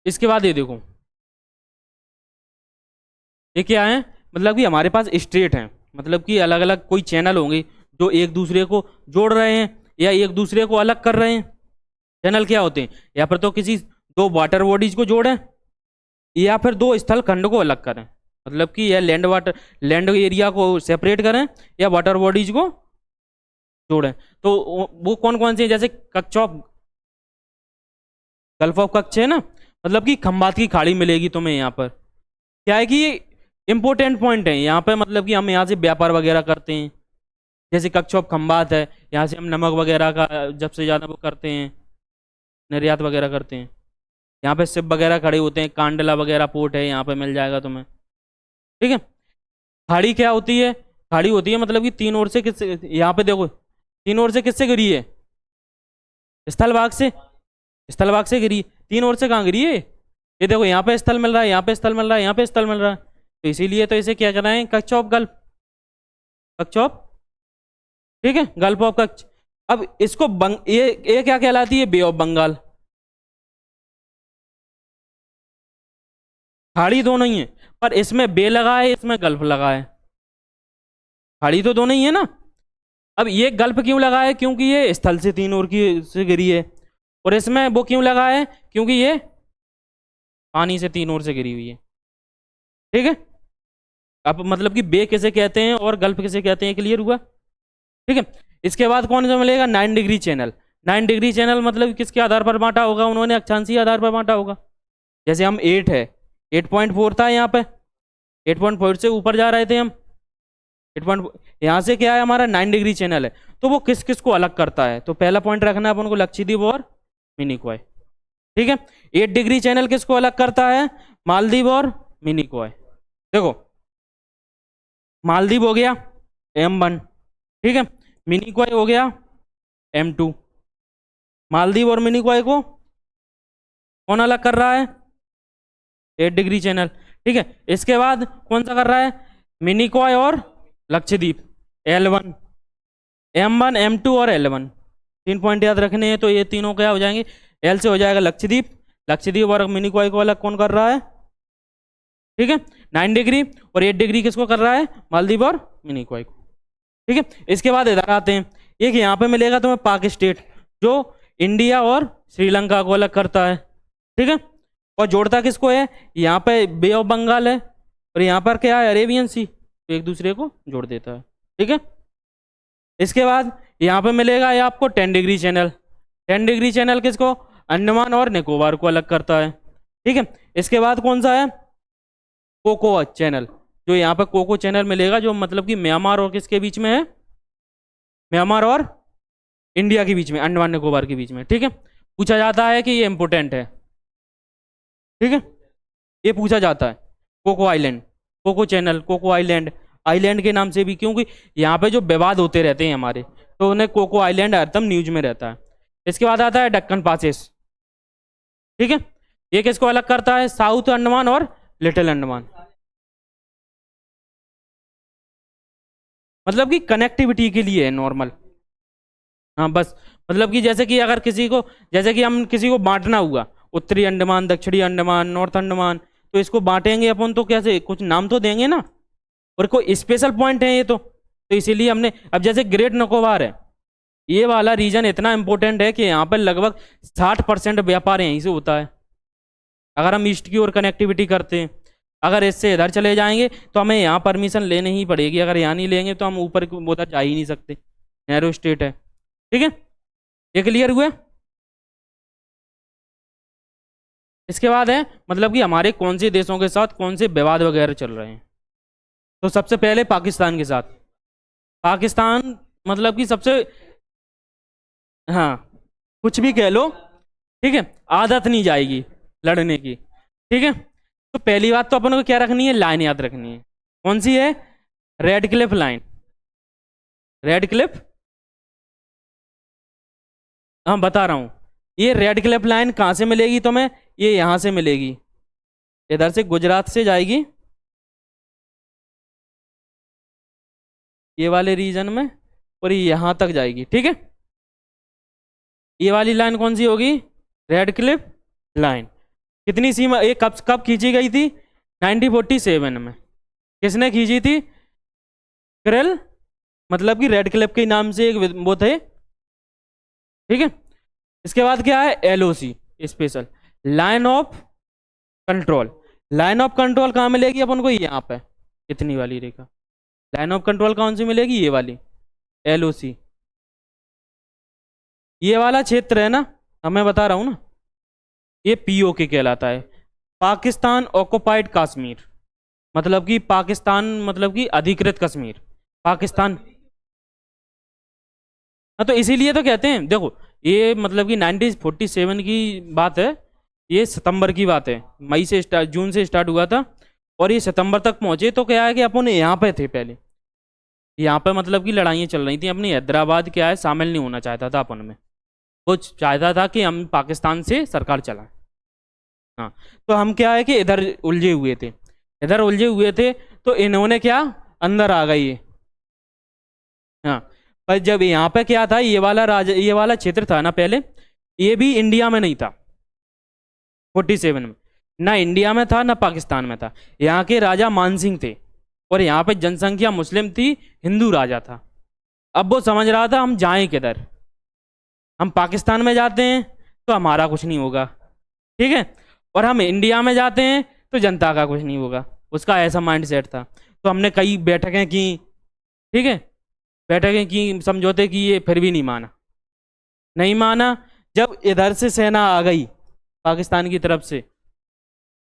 इसके बाद ये देखो, ये क्या है, मतलब कि हमारे पास स्टेट हैं, मतलब कि अलग अलग कोई चैनल होंगे जो एक दूसरे को जोड़ रहे हैं या एक दूसरे को अलग कर रहे हैं। चैनल क्या होते हैं, या फिर तो किसी 2 वाटर बॉडीज को जोड़ें, या फिर 2 स्थल खंड को अलग करें, मतलब कि या लैंड एरिया को सेपरेट करें या वाटर बॉडीज को जोड़ें। तो वो कौन कौन से हैं, जैसे Kutch of gulf of Kutch है ना, मतलब कि खंबात की खाड़ी मिलेगी तुम्हें यहाँ पर। क्या है कि ये इंपॉर्टेंट पॉइंट है यहाँ पे, मतलब कि हम यहाँ से व्यापार वगैरह करते हैं। जैसे कच्छ ऑफ खंबात है, यहाँ से हम नमक वगैरह का जब से ज़्यादा वो करते हैं, निर्यात वगैरह करते हैं। यहाँ पे शिप वगैरह खड़े होते हैं, कांडला वगैरह पोर्ट है यहाँ पे, मिल जाएगा तुम्हें। ठीक है, खाड़ी क्या होती है, खाड़ी होती है मतलब कि 3 ओर से किससे, यहाँ पे देखो 3 ओर से किससे गिरी है, स्थल भाग से, स्थल भाग से गिरी। 3 ओर से कहाँ गिरी है, ये देखो यहाँ पे स्थल मिल रहा है, यहाँ पे स्थल मिल रहा है, यहाँ पे स्थल मिल रहा है, तो इसीलिए तो इसे क्या कहना है, Kutch of gulf, Kutch of. ठीक है, गल्फ ऑफ कच्छ। अब इसको ये क्या कहलाती है, बे ऑफ बंगाल। खाड़ी दोनों ही है, पर इसमें बे लगा है, इसमें गल्फ लगा है। खाड़ी तो दोनों ही है ना। अब ये गल्फ क्यों लगा है, क्योंकि ये स्थल से 3 ओर की से गिरी है, और इसमें वो क्यों लगा है, क्योंकि ये पानी से 3 ओर से गिरी हुई है। ठीक है, अब मतलब कि बे किसे कहते हैं और गल्फ किसे कहते हैं, क्लियर हुआ। ठीक है, इसके बाद कौन सा मिलेगा, 9 डिग्री चैनल। 9 डिग्री चैनल मतलब किसके आधार पर बांटा होगा, उन्होंने अक्षांशीय आधार पर बांटा होगा। जैसे हम 8 है, 8.4 था यहाँ पे, 8.4 से ऊपर जा रहे थे हम, 8. यहाँ से क्या है हमारा 9 डिग्री चैनल है। तो वो किस किस को अलग करता है, तो पहला पॉइंट रखना है अपन को, लक्षद्वीप और मिनिकॉय। ठीक है, 8 डिग्री चैनल किसको अलग करता है, मालदीव और मिनिकॉय। देखो मालदीव हो गया M1, ठीक है, मिनिकॉय हो गया M2। मालदीव और मिनिकॉय को कौन अलग कर रहा है, 8 डिग्री चैनल। ठीक है, इसके बाद कौन सा कर रहा है, मिनिकॉय और लक्षद्वीप, L1, M1 M2 और L1। 3 पॉइंट याद रखने हैं, तो ये तीनों क्या हो जाएंगे, एल से हो जाएगा लक्षद्वीप। लक्षद्वीप और मिनिकॉय को अलग कौन कर रहा है, ठीक है, 9 डिग्री, और 8 डिग्री किसको कर रहा है, मालदीव और मिनिकॉय को, ठीक है। इसके बाद इधर आते हैं, एक यहाँ पे मिलेगा तुम्हें पाक स्टेट, जो इंडिया और श्रीलंका को अलग करता है, ठीक है, और जोड़ता किसको है, यहाँ पे बे ऑफ बंगाल है, और यहाँ पर क्या है, अरेबियन सी, तो एक दूसरे को जोड़ देता है, ठीक है। इसके बाद यहाँ पे मिलेगा ये आपको 10 डिग्री चैनल। 10 डिग्री चैनल किसको, अंडमान और निकोबार को अलग करता है, ठीक है। इसके बाद कौन सा है, कोको चैनल, जो यहाँ पे कोको चैनल मिलेगा, जो मतलब कि म्यांमार और किसके बीच में है, म्यांमार और इंडिया के बीच में, अंडमान निकोबार के बीच में, ठीक है। पूछा जाता है कि ये इंपोर्टेंट है, ठीक है, ये पूछा जाता है। Coco island, Coco channel, Coco island, island के नाम से भी, क्योंकि यहाँ पे जो विवाद होते रहते हैं हमारे, तो उन्हें कोको आइलैंड हरदम न्यूज में रहता है। इसके बाद आता है दक्कन पासेस, ठीक है, ये किसको अलग करता है, साउथ अंडमान और लिटिल अंडमान, मतलब कि कनेक्टिविटी के लिए है नॉर्मल। हाँ बस, मतलब कि जैसे कि अगर किसी को, जैसे कि हम किसी को बांटना हुआ, उत्तरी अंडमान, दक्षिणी अंडमान, नॉर्थ अंडमान, तो इसको बांटेंगे अपन तो कैसे, कुछ नाम तो देंगे ना, और कोई स्पेशल पॉइंट है ये तो इसीलिए हमने, अब जैसे ग्रेट निकोबार है, ये वाला रीजन इतना इंपॉर्टेंट है कि यहाँ पर लगभग 60% व्यापार यहीं से होता है। अगर हम ईस्ट की ओर कनेक्टिविटी करते हैं, अगर इससे इधर चले जाएंगे तो हमें यहाँ परमिशन लेनी ही पड़ेगी, अगर यहाँ नहीं लेंगे तो हम ऊपर उधर जा ही नहीं सकते, नैरो स्टेट है, ठीक है। ये क्लियर हुआ। इसके बाद है मतलब कि हमारे कौन से देशों के साथ कौन से विवाद वगैरह चल रहे हैं। तो सबसे पहले पाकिस्तान के साथ, पाकिस्तान मतलब कि सबसे, हाँ कुछ भी कह लो, ठीक है, आदत नहीं जाएगी लड़ने की, ठीक है। तो पहली बात तो अपन को क्या रखनी है, लाइन याद रखनी है, कौन सी है, red Cliff line, red Cliff, हाँ बता रहा हूँ, ये रेड क्लिफ लाइन कहाँ से मिलेगी तुम्हें, ये यहाँ से मिलेगी, इधर से गुजरात से जाएगी ये वाले रीजन में, और ये यहाँ तक जाएगी, ठीक है। ये वाली लाइन कौन सी होगी, रेड क्लिफ लाइन। कितनी सीमा, ये कब कब खींची गई थी, 1947 में। किसने खींची थी, क्रेल, मतलब कि रेड क्लिफ के नाम से एक वो थे, ठीक है। इसके बाद क्या है, LOC, special line of control. Line of control कहाँ मिलेगी अपन को, यहाँ पे इतनी वाली रेखा, लाइन ऑफ कंट्रोल कौन सी मिलेगी, ये वाली एलओसी। ये वाला क्षेत्र है ना, अब मैं बता रहा हूँ ना, ये पीओके कहलाता है, पाकिस्तान ऑक्युपाइड कश्मीर, मतलब कि पाकिस्तान मतलब कि अधिकृत कश्मीर, पाकिस्तान। हाँ तो इसीलिए तो कहते हैं, देखो ये मतलब कि 1947 की बात है, ये सितंबर की बात है, मई से स्टार्ट, जून से स्टार्ट हुआ था, और ये सितंबर तक पहुंचे। तो क्या है कि अपन यहाँ पे थे पहले, यहाँ पे मतलब कि लड़ाइयाँ चल रही थी अपनी, हैदराबाद क्या है शामिल नहीं होना चाहता था अपन में, वो चाहता था कि हम पाकिस्तान से सरकार चलाएं। हाँ तो हम क्या है कि इधर उलझे हुए थे, इधर उलझे हुए थे, तो इन्होंने क्या, अंदर आ गई ये, हाँ। पर जब यहाँ पे क्या था, ये वाला ये वाला क्षेत्र था ना पहले, ये भी इंडिया में नहीं था 47 में, ना इंडिया में था ना पाकिस्तान में था। यहाँ के राजा मानसिंह थे, और यहाँ पे जनसंख्या मुस्लिम थी, हिंदू राजा था। अब वो समझ रहा था हम जाएं किधर, हम पाकिस्तान में जाते हैं तो हमारा कुछ नहीं होगा, ठीक है, और हम इंडिया में जाते हैं तो जनता का कुछ नहीं होगा, उसका ऐसा माइंड सेट था। तो हमने कई बैठकें की, ठीक है, बैठकें की, समझौते किए, फिर भी नहीं माना, नहीं माना। जब इधर से सेना आ गई पाकिस्तान की तरफ से,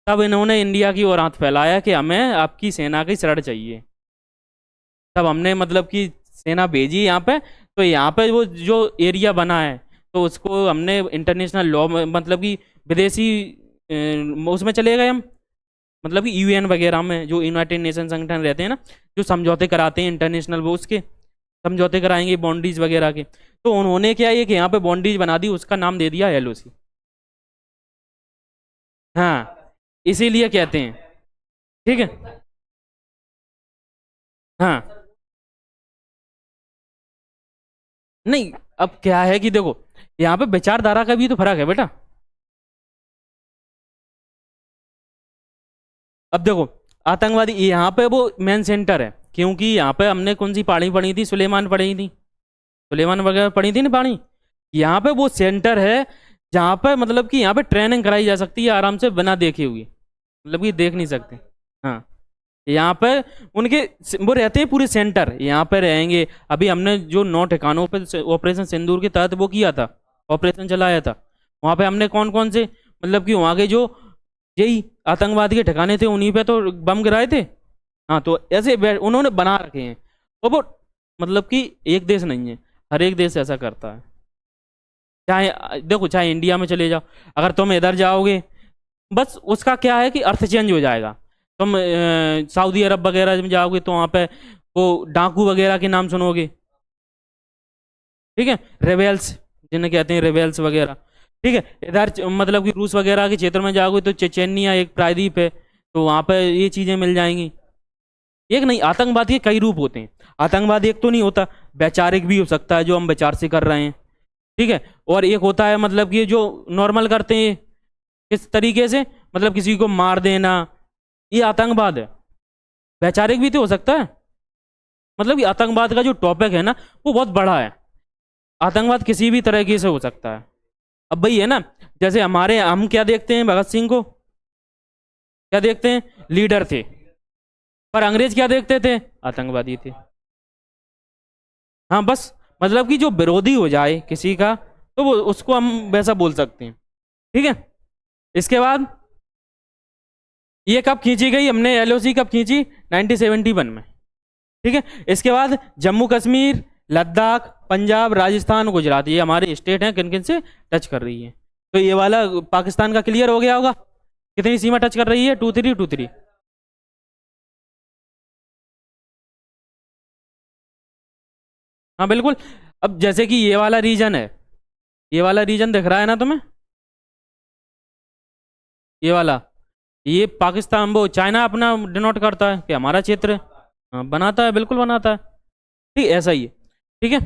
तब इन्होंने इंडिया की ओर हाथ फैलाया कि हमें आपकी सेना की शरण चाहिए। तब हमने मतलब कि सेना भेजी यहाँ पे, तो यहाँ पे वो जो एरिया बना है, तो उसको हमने इंटरनेशनल लॉ में, मतलब कि विदेशी उसमें चले गए हम, मतलब कि यूएन वगैरह में, जो यूनाइटेड नेशन संगठन रहते हैं ना, जो समझौते कराते हैं इंटरनेशनल, वो उसके समझौते कराएंगे बॉन्डीज वगैरह के। तो उन्होंने क्या है कि यहाँ पे बॉन्डीज बना दी, उसका नाम दे दिया एलओसी। हाँ इसीलिए कहते हैं, ठीक है, हाँ नहीं, अब क्या है कि देखो यहाँ पे विचारधारा का भी तो फर्क है बेटा। अब देखो आतंकवादी यहाँ पे वो मेन सेंटर है, क्योंकि यहाँ पे हमने कौन सी पहाड़ी पढ़ी थी, सुलेमान पढ़ी थी, सुलेमान वगैरह पढ़ी थी ना पहाड़ी। यहाँ पे वो सेंटर है जहाँ पे मतलब कि यहाँ पे ट्रेनिंग कराई जा सकती है आराम से बिना देखे हुए, मतलब कि देख नहीं सकते। हाँ, यहाँ पे उनके वो रहते हैं पूरे सेंटर, यहाँ पे रहेंगे। अभी हमने जो 9 ठिकानों पे ऑपरेशन सिंदूर के तहत वो किया था, ऑपरेशन चलाया था, वहाँ पे हमने कौन कौन से मतलब कि वहाँ के जो यही आतंकवादी के ठिकाने थे उन्हीं पे तो बम गिराए थे। हाँ, तो ऐसे उन्होंने बना रखे हैं। और वो मतलब कि एक देश नहीं है, हर एक देश ऐसा करता है। चाहे देखो, चाहे इंडिया में चले जाओ, अगर तुम इधर जाओगे बस उसका क्या है कि अर्थ चेंज हो जाएगा। तुम सऊदी अरब वगैरह में जाओगे तो वहाँ पे वो डाकू वगैरह के नाम सुनोगे, ठीक है, रेबेल्स जिन्हें कहते हैं, रेबेल्स वगैरह। ठीक है, इधर मतलब कि रूस वगैरह के क्षेत्र में जाओगे तो चेचेनिया एक प्रायद्वीप है, तो वहाँ पे ये चीज़ें मिल जाएंगी। एक नहीं, आतंकवाद के कई रूप होते हैं। आतंकवाद एक तो नहीं होता, वैचारिक भी हो सकता है जो हम विचार से कर रहे हैं, ठीक है, और एक होता है मतलब कि जो नॉर्मल करते हैं किस तरीके से, मतलब किसी को मार देना, ये आतंकवाद है। वैचारिक भी तो हो सकता है, मतलब कि आतंकवाद का जो टॉपिक है ना वो बहुत बड़ा है। आतंकवाद किसी भी तरीके से हो सकता है। अब भाई है ना, जैसे हम क्या देखते हैं, भगत सिंह को क्या देखते हैं, लीडर थे, पर अंग्रेज क्या देखते थे, आतंकवादी थे। हाँ बस, मतलब कि जो विरोधी हो जाए किसी का तो वो उसको हम वैसा बोल सकते हैं, ठीक है। इसके बाद ये कब खींची गई, हमने एलओसी कब खींची, 1971 में, ठीक है। इसके बाद जम्मू कश्मीर, लद्दाख, पंजाब, राजस्थान, गुजरात, ये हमारे स्टेट हैं, किन किन से टच कर रही है। तो ये वाला पाकिस्तान का क्लियर हो गया होगा, कितनी सीमा टच कर रही है, 2323। हाँ बिल्कुल। अब जैसे कि ये वाला रीजन है, ये वाला रीजन दिख रहा है ना तुम्हें, ये वाला, ये पाकिस्तान वो चाइना अपना डिनोट करता है कि हमारा क्षेत्र है। हाँ बनाता है, बिल्कुल बनाता है, ठीक ऐसा ही है, ठीक है।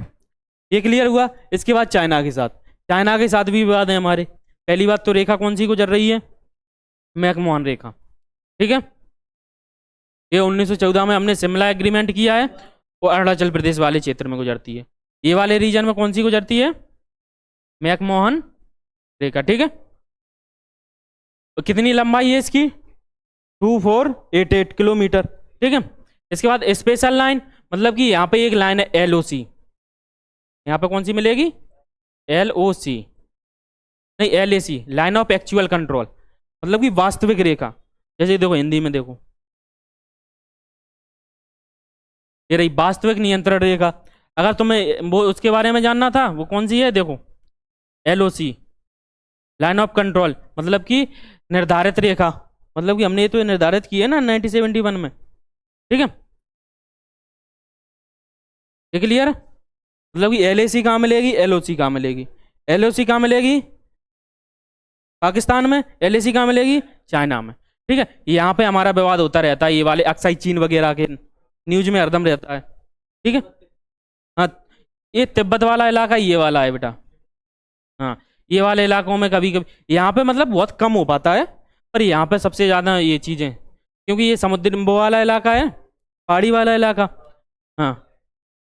ये क्लियर हुआ। इसके बाद चाइना के साथ, चाइना के साथ भी विवाद है हमारे। पहली बात तो रेखा कौन सी गुजर रही है, मैकमोहन रेखा, ठीक है। ये 1914 में हमने शिमला एग्रीमेंट किया है, वो अरुणाचल प्रदेश वाले क्षेत्र में गुजरती है। ये वाले रीजन में कौन सी गुजरती है, मैकमोहन रेखा, ठीक है। तो कितनी लंबाई है इसकी, 2488 किलोमीटर, ठीक है। इसके बाद स्पेशल लाइन, मतलब कि यहाँ पे एक लाइन है एलओसी, यहाँ पे कौन सी मिलेगी, एलओसी नहीं LAC, line of actual control, मतलब कि वास्तविक रेखा। जैसे देखो हिंदी में देखो, ये रही वास्तविक नियंत्रण रेखा। अगर तुम्हें वो उसके बारे में जानना था, वो कौन सी है, देखो एलओसी, लाइन ऑफ कंट्रोल, मतलब कि निर्धारित रेखा, मतलब कि हमने ये तो निर्धारित की है ना 1971 में, ठीक है। ये क्लियर, मतलब कि एलएसी कहाँ मिलेगी, एलओसी कहाँ मिलेगी, एलओसी कहाँ मिलेगी पाकिस्तान में, एलएसी कहाँ मिलेगी चाइना में, ठीक है। यहाँ पे हमारा विवाद होता रहता है, ये वाले अक्साई चीन वगैरह के न्यूज में हरदम रहता है, ठीक है। हाँ, ये तिब्बत वाला इलाका ये वाला है बेटा। हाँ, ये वाले इलाकों में कभी कभी यहाँ पे मतलब बहुत कम हो पाता है, पर यहाँ पे सबसे ज़्यादा ये चीज़ें, क्योंकि ये समुद्र वो वाला इलाका है, पहाड़ी वाला इलाका। हाँ,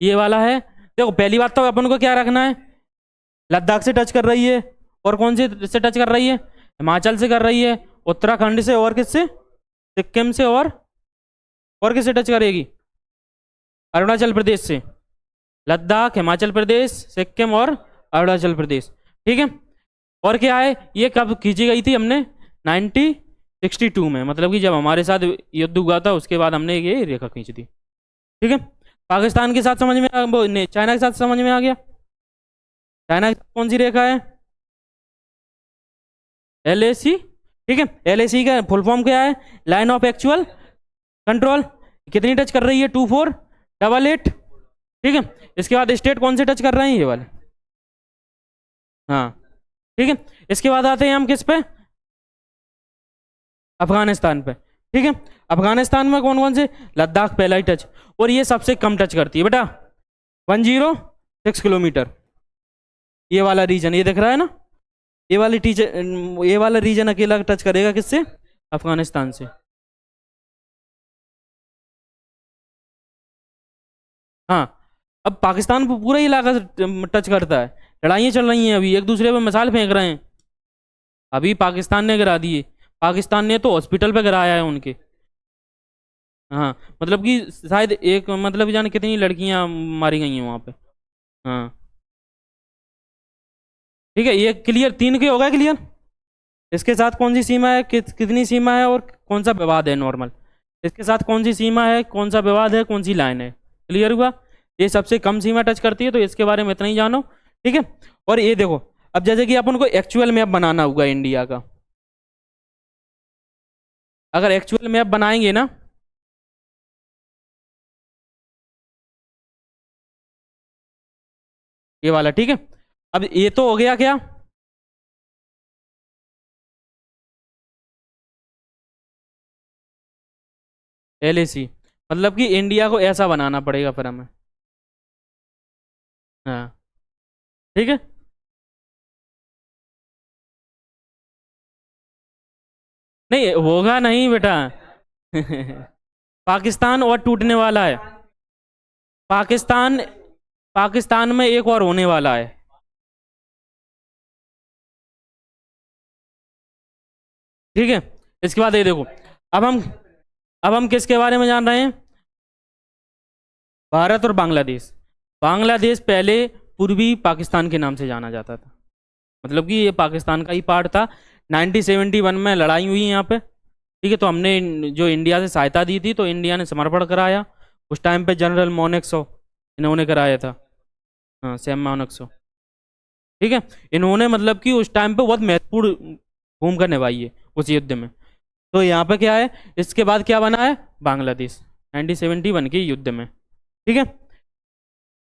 ये वाला है। देखो पहली बात तो अपन को क्या रखना है, लद्दाख से टच कर रही है, और कौन से टच कर रही है, हिमाचल से कर रही है, उत्तराखंड से, और किससे, सिक्किम से, और किससे टच करेगी, अरुणाचल प्रदेश से। लद्दाख, हिमाचल प्रदेश, सिक्किम और अरुणाचल प्रदेश, ठीक है। और क्या है, ये कब खींची गई थी, हमने 1962 में, मतलब कि जब हमारे साथ युद्ध हुआ था उसके बाद हमने ये रेखा खींची थी, ठीक है। पाकिस्तान के साथ समझ में चाइना के साथ समझ में आ गया। चाइना की कौन सी रेखा है, एलएसी, ठीक है। एलएसी का फुल फॉर्म क्या है, लाइन ऑफ एक्चुअल कंट्रोल। कितनी टच कर रही है, 2488, ठीक है। इसके बाद स्टेट कौन से टच कर रहे हैं, ये वाले, हाँ, ठीक है। इसके बाद आते हैं हम किस पे, अफगानिस्तान पे, ठीक है। अफगानिस्तान में कौन कौन से, लद्दाख पहला ही टच, और ये सबसे कम टच करती है बेटा, 6 किलोमीटर। ये वाला रीजन ये दिख रहा है ना, ये वाला रीजन अकेला टच करेगा किससे? अफगानिस्तान से। हाँ, अब पाकिस्तान पूरा ही इलाका टच करता है। लड़ाइयाँ चल रही हैं अभी, एक दूसरे पे मिसाइल फेंक रहे हैं। अभी पाकिस्तान ने गिरा दिए, पाकिस्तान ने तो हॉस्पिटल पे गिराया है उनके। हाँ, मतलब कि शायद एक, मतलब जाने कितनी लड़कियां मारी गई हैं वहां पे। हाँ ठीक है, ये क्लियर, 3 के हो गए क्लियर। इसके साथ कौन सी सीमा है, कितनी सीमा है और कौन सा विवाद है नॉर्मल। इसके साथ कौन सी सीमा है, कौन सा विवाद है, कौन सी लाइन है, क्लियर हुआ। ये सबसे कम सीमा टच करती है, तो इसके बारे में इतना ही जानो। ठीक है, और ये देखो, अब जैसे कि अपन को एक्चुअल मैप बनाना होगा इंडिया का। अगर एक्चुअल मैप बनाएंगे ना, ये वाला, ठीक है। अब ये तो हो गया क्या, LAC, मतलब कि इंडिया को ऐसा बनाना पड़ेगा फिर हमें। हाँ ठीक है। नहीं होगा नहीं बेटा। पाकिस्तान और टूटने वाला है। पाकिस्तान, पाकिस्तान में एक और होने वाला है। ठीक है, इसके बाद ये देखो, अब हम अब हम किसके बारे में जान रहे हैं? भारत और बांग्लादेश। बांग्लादेश पहले पूर्वी पाकिस्तान के नाम से जाना जाता था, मतलब कि ये पाकिस्तान का ही पार्ट था। 1971 में लड़ाई हुई यहाँ पे। ठीक है, तो हमने जो इंडिया से सहायता दी थी, तो इंडिया ने समर्पण कराया। उस टाइम पे जनरल मोनेक्सो इन्होंने कराया था। हाँ, सैम मोनेक्सो। ठीक है, इन्होंने मतलब कि उस टाइम पे बहुत महत्वपूर्ण भूमिका निभाई है उस युद्ध में। तो यहाँ पे क्या है, इसके बाद क्या बना है, बांग्लादेश 1971 के युद्ध में। ठीक है,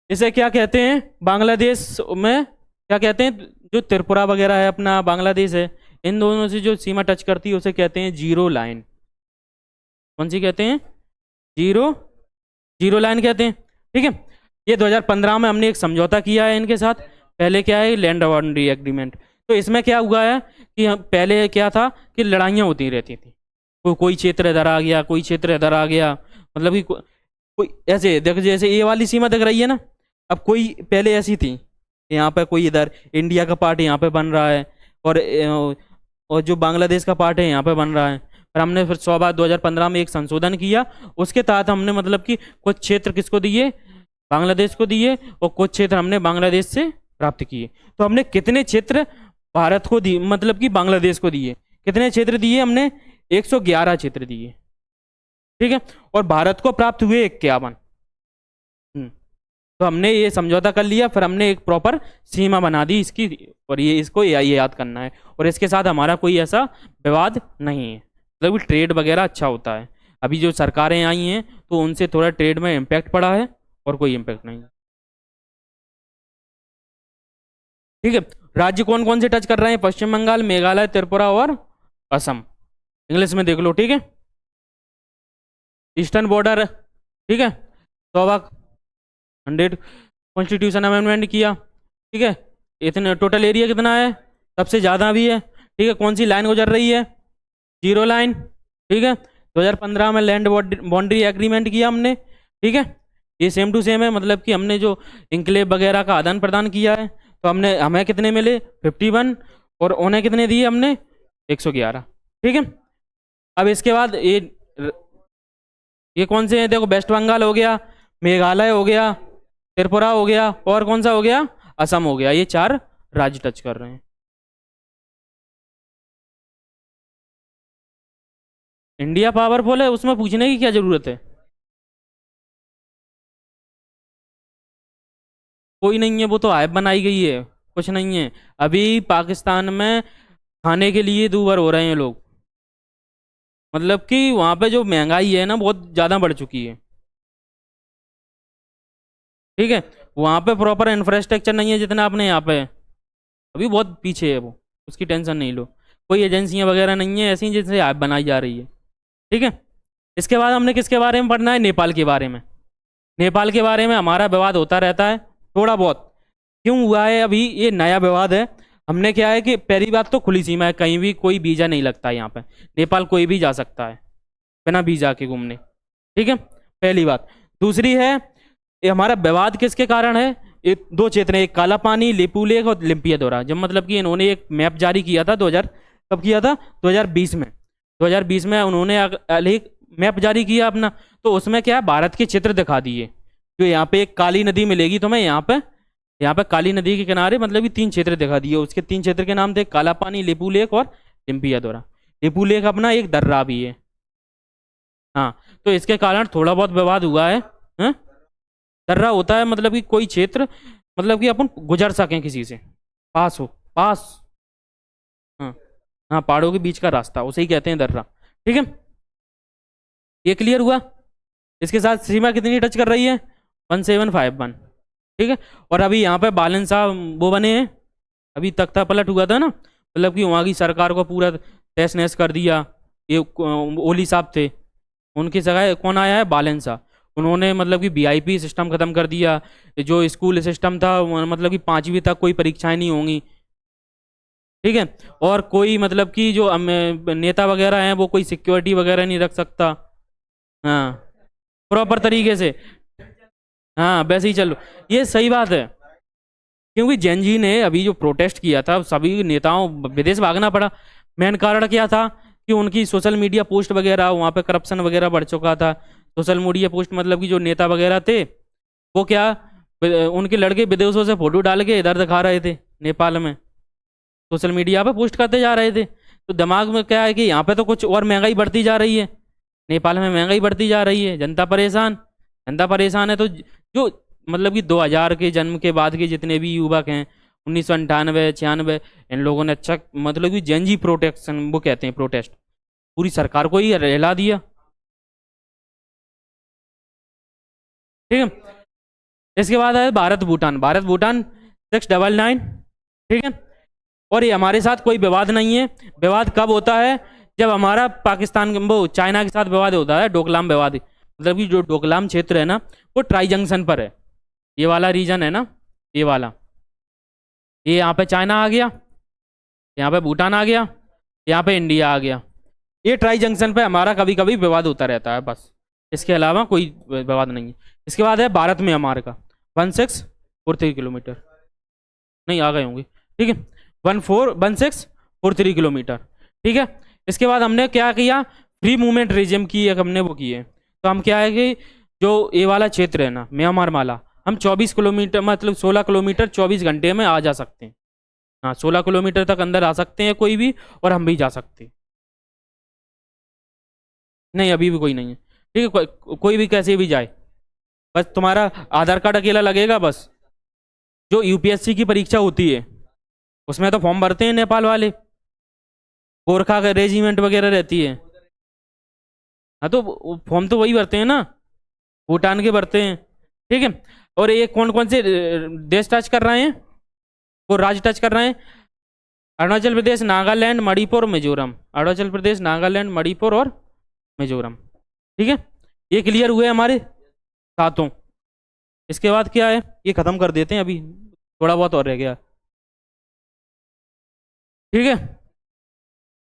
इसे क्या कहते हैं बांग्लादेश में, क्या कहते हैं, जो त्रिपुरा वगैरह है अपना बांग्लादेश है, इन दोनों से जो सीमा टच करती है उसे कहते हैं जीरो लाइन। कौन सी कहते हैं? जीरो, जीरो लाइन कहते हैं। ठीक है, ये 2015 में हमने एक समझौता किया है इनके साथ। पहले क्या है, लैंड बाउंड्री एग्रीमेंट। तो इसमें क्या हुआ है कि हम पहले क्या था कि लड़ाइयाँ होती रहती थी, कोई क्षेत्र इधर आ गया, कोई क्षेत्र इधर आ गया, मतलब कि कोई ऐसे देखो, जैसे ये वाली सीमा दिख रही है ना, अब कोई पहले ऐसी थी, यहाँ पे कोई इधर इंडिया का पार्ट यहाँ पे बन रहा है, और जो बांग्लादेश का पार्ट है यहाँ पे बन रहा है। पर हमने फिर 2015 में एक संशोधन किया, उसके तहत हमने मतलब कि कुछ क्षेत्र किसको दिए, बांग्लादेश को दिए, और कुछ क्षेत्र हमने बांग्लादेश से प्राप्त किए। तो हमने कितने क्षेत्र भारत को दिए, मतलब कि बांग्लादेश को दिए, कितने क्षेत्र दिए हमने? 111 क्षेत्र दिए। ठीक है, और भारत को प्राप्त हुए 51। तो हमने ये समझौता कर लिया, फिर हमने एक प्रॉपर सीमा बना दी इसकी, और ये इसको ये याद करना है। और इसके साथ हमारा कोई ऐसा विवाद नहीं है, मतलब ट्रेड वगैरह अच्छा होता है। अभी जो सरकारें आई हैं तो उनसे थोड़ा ट्रेड में इम्पैक्ट पड़ा है, और कोई इम्पैक्ट नहीं। ठीक है, राज्य कौन कौन से टच कर रहे हैं? पश्चिम बंगाल, मेघालय, त्रिपुरा और असम। इंग्लिश में देख लो। ठीक है, ईस्टर्न बॉर्डर। ठीक है, तो अब 100 कॉन्स्टिट्यूशन अमेंडमेंट किया। ठीक है, इतने टोटल एरिया कितना है? सबसे ज़्यादा भी है। ठीक है, कौन सी लाइन गुजर रही है? Zero line. ठीक है, 2015 में लैंड बाउंड्री एग्रीमेंट किया हमने। ठीक है, ये सेम टू सेम है, मतलब कि हमने जो इंक्लेव वगैरह का आदान प्रदान किया है, तो हमने, हमें कितने मिले? 51, और उन्हें कितने दिए हमने? 111। ठीक है, अब इसके बाद ये कौन से हैं? देखो, वेस्ट बंगाल हो गया, मेघालय हो गया, त्रिपुरा हो गया, और कौन सा हो गया? असम हो गया। ये 4 राज्य टच कर रहे हैं। इंडिया पावरफुल है, उसमें पूछने की क्या जरूरत है? कोई नहीं है, वो तो हाइप बनाई गई है, कुछ नहीं है। अभी पाकिस्तान में खाने के लिए दूभर हो रहे हैं लोग, मतलब कि वहाँ पे जो महंगाई है ना, बहुत ज़्यादा बढ़ चुकी है। ठीक है, वहाँ पे प्रॉपर इंफ्रास्ट्रक्चर नहीं है जितना अपने यहाँ पे है। अभी बहुत पीछे है वो, उसकी टेंशन नहीं लो। कोई एजेंसियाँ वगैरह नहीं है ऐसी जिनसे ऐप बनाई जा रही है। ठीक है, इसके बाद हमने किसके बारे में पढ़ना है? नेपाल के बारे में। नेपाल के बारे में हमारा विवाद होता रहता है। थोड़ा बहुत। क्यों हुआ है अभी ये नया विवाद है? हमने क्या है कि पहली बात तो खुली सीमा है, कहीं भी कोई वीजा नहीं लगता है यहाँ पे। नेपाल कोई भी जा सकता है बिना वीजा के घूमने। ठीक है, पहली बात। दूसरी है, ये हमारा विवाद किसके कारण है? ये दो क्षेत्र हैं, एक काला पानी, लेपू लेक और लिम्पियादोरा। जब मतलब कि इन्होंने एक मैप जारी किया था 2000, कब किया था? 2020 में। 2020 में उन्होंने एक मैप जारी किया अपना। तो उसमें क्या है, भारत के चित्र दिखा दिए। जो यहाँ पे एक काली नदी मिलेगी तुम्हें, यहाँ पे काली नदी के किनारे मतलब कि 3 क्षेत्र दिखा दिए। उसके 3 क्षेत्र के नाम थे काला पानी, लेपू लेक और लिम्पियादोरा। लेपू लेक अपना एक दर्रा भी है। हाँ, तो इसके कारण थोड़ा बहुत विवाद हुआ है। हाँ? दर्रा होता है मतलब कि कोई क्षेत्र, मतलब कि अपन गुजर सकें किसी से, पास हो, पास। हाँ, हाँ, पहाड़ों के बीच का रास्ता, उसे ही कहते हैं दर्रा। ठीक है, ये क्लियर हुआ। इसके साथ सीमा कितनी टच कर रही है? 1751। ठीक है, और अभी यहाँ पे बालन साहब वो बने हैं। अभी तख्ता पलट हुआ था ना, मतलब कि वहाँ की सरकार को पूरा तहस नहस कर दिया। ये ओली साहब थे, उनकी जगह कौन आया है? बालन साहब। उन्होंने मतलब कि वीआईपी सिस्टम खत्म कर दिया। जो स्कूल सिस्टम था मतलब कि 5वीं तक कोई परीक्षाएं नहीं होंगी। ठीक है, और कोई मतलब कि जो नेता वगैरह हैं वो कोई सिक्योरिटी वगैरह नहीं रख सकता। हाँ, प्रॉपर तरीके से। हाँ, वैसे ही चलो, ये सही बात है। क्योंकि जैन जी ने अभी जो प्रोटेस्ट किया था, सभी नेताओं विदेश भागना पड़ा। मेन कारण क्या था कि उनकी सोशल मीडिया पोस्ट वगैरह, वहाँ पे करप्शन वगैरह बढ़ चुका था। सोशल मीडिया पोस्ट मतलब कि जो नेता वगैरह थे वो क्या, उनके लड़के विदेशों से फोटो डाल के इधर दिखा रहे थे नेपाल में, सोशल मीडिया पे पोस्ट करते जा रहे थे। तो दिमाग में क्या है कि यहाँ पे तो कुछ और महंगाई बढ़ती जा रही है, नेपाल में महंगाई बढ़ती जा रही है, जनता परेशान। जनता परेशान है तो जो मतलब कि 2000 के जन्म के बाद के जितने भी युवक हैं, 1998 96, इन लोगों ने अच्छा मतलब कि जैन जी प्रोटेक्शन वो कहते हैं प्रोटेस्ट, पूरी सरकार को ही हिला दिया। ठीक है, इसके बाद है भारत भूटान। भारत भूटान 699। ठीक है, और ये हमारे साथ कोई विवाद नहीं है। विवाद कब होता है? जब हमारा पाकिस्तान वो चाइना के साथ विवाद होता है, डोकलाम विवाद। मतलब कि जो डोकलाम क्षेत्र है ना, वो ट्राई जंक्शन पर है। ये वाला रीजन है ना, ये वाला, ये यहाँ पे चाइना आ गया, यहाँ पे भूटान आ गया, यहाँ पे इंडिया आ गया। ये ट्राई जंक्शन पे हमारा कभी कभी विवाद होता रहता है बस, इसके अलावा कोई विवाद नहीं है। इसके बाद है भारत में हमारे का 1643 किलोमीटर, नहीं आ गए होंगे। ठीक है, 1643 किलोमीटर। ठीक है, इसके बाद हमने क्या किया, फ्री मूवमेंट रिजिम की एक हमने वो की है। तो हम क्या है कि जो ये वाला क्षेत्र है ना, म्यांमार माला, हम 24 किलोमीटर मतलब 16 किलोमीटर 24 घंटे में आ जा सकते हैं। हाँ, 16 किलोमीटर तक अंदर आ सकते हैं कोई भी, और हम भी जा सकते हैं। नहीं, अभी भी कोई नहीं है। ठीक है, कोई भी कैसे भी जाए, बस तुम्हारा आधार कार्ड अकेला लगेगा बस। जो यूपीएससी की परीक्षा होती है उसमें तो फॉर्म भरते हैं नेपाल वाले, गोरखा का रेजिमेंट वगैरह रहती है। हाँ, तो फॉर्म तो वही भरते हैं ना, भूटान के भरते हैं। ठीक है, और ये कौन कौन से देश टच कर रहे हैं, वो राज्य टच कर रहे हैं? अरुणाचल प्रदेश, नागालैंड, मणिपुर, मिजोरम। अरुणाचल प्रदेश, नागालैंड, मणिपुर और मिजोरम। ठीक है, ये क्लियर हुए हमारे सातों। इसके बाद क्या है, ये खत्म कर देते हैं, अभी थोड़ा बहुत और रह गया। ठीक है,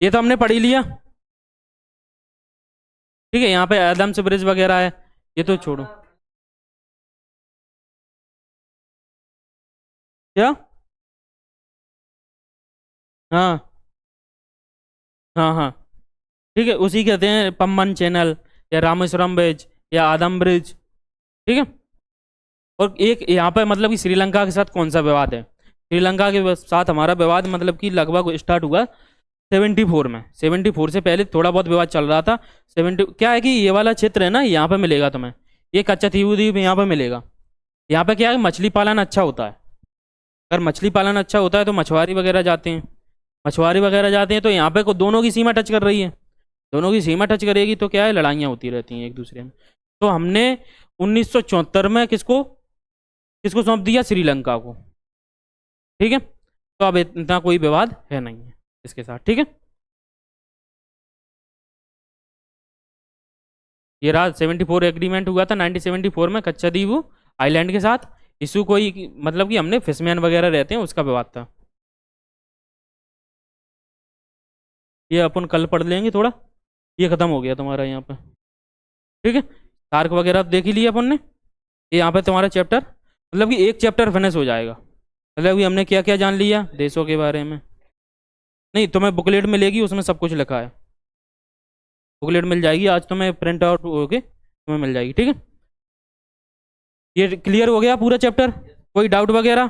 ये तो हमने पढ़ ही लिया। ठीक है, यहाँ पे एडम्स ब्रिज वगैरह है, ये तो छोड़ो। क्या? हाँ, हाँ, हाँ, ठीक है, उसी कहते हैं पम्बन चैनल या रामेश्वरम ब्रिज या आदम ब्रिज। ठीक है, और एक यहाँ पे मतलब कि श्रीलंका के साथ कौन सा विवाद है? श्रीलंका के साथ हमारा विवाद मतलब कि लगभग स्टार्ट हुआ 74 में। 74 से पहले थोड़ा बहुत विवाद चल रहा था। 70 क्या है कि ये वाला क्षेत्र है ना, यहाँ पे मिलेगा तुम्हें, ये कच्चा थीवू द्वीप यहाँ पे मिलेगा। यहाँ पे क्या है, मछली पालन अच्छा होता है। अगर मछली पालन अच्छा होता है तो मछुआरी वगैरह जाते हैं, मछुआरे वगैरह जाते हैं। तो यहाँ पे को दोनों की सीमा टच कर रही है, दोनों की सीमा टच करेगी तो क्या है, लड़ाइयाँ होती रहती हैं एक दूसरे में। तो हमने 1974 में किसको किसको सौंप दिया, श्रीलंका को। ठीक है, तो अब इतना कोई विवाद है नहीं है इसके साथ। ठीक है, ये रहा 74 एग्रीमेंट हुआ था 1974 में कच्चा द्वीप आइलैंड के साथ। इशू कोई मतलब कि हमने फिशमैन वगैरह रहते हैं उसका विवाद था। ये अपन कल पढ़ लेंगे थोड़ा। ये खत्म हो गया तुम्हारा यहाँ पे। ठीक है, टार्क वगैरह देख ही लिया अपन ने। ये यहाँ पे तुम्हारा चैप्टर मतलब कि एक चैप्टर फिनिश हो जाएगा। मतलब कि हमने क्या क्या जान लिया देशों के बारे में। नहीं, तुम्हें बुकलेट मिलेगी, उसमें सब कुछ लिखा है। बुकलेट मिल जाएगी आज तुम्हें, प्रिंट आउट होके तुम्हें मिल जाएगी। ठीक है, ये क्लियर हो गया पूरा चैप्टर, कोई डाउट वगैरह?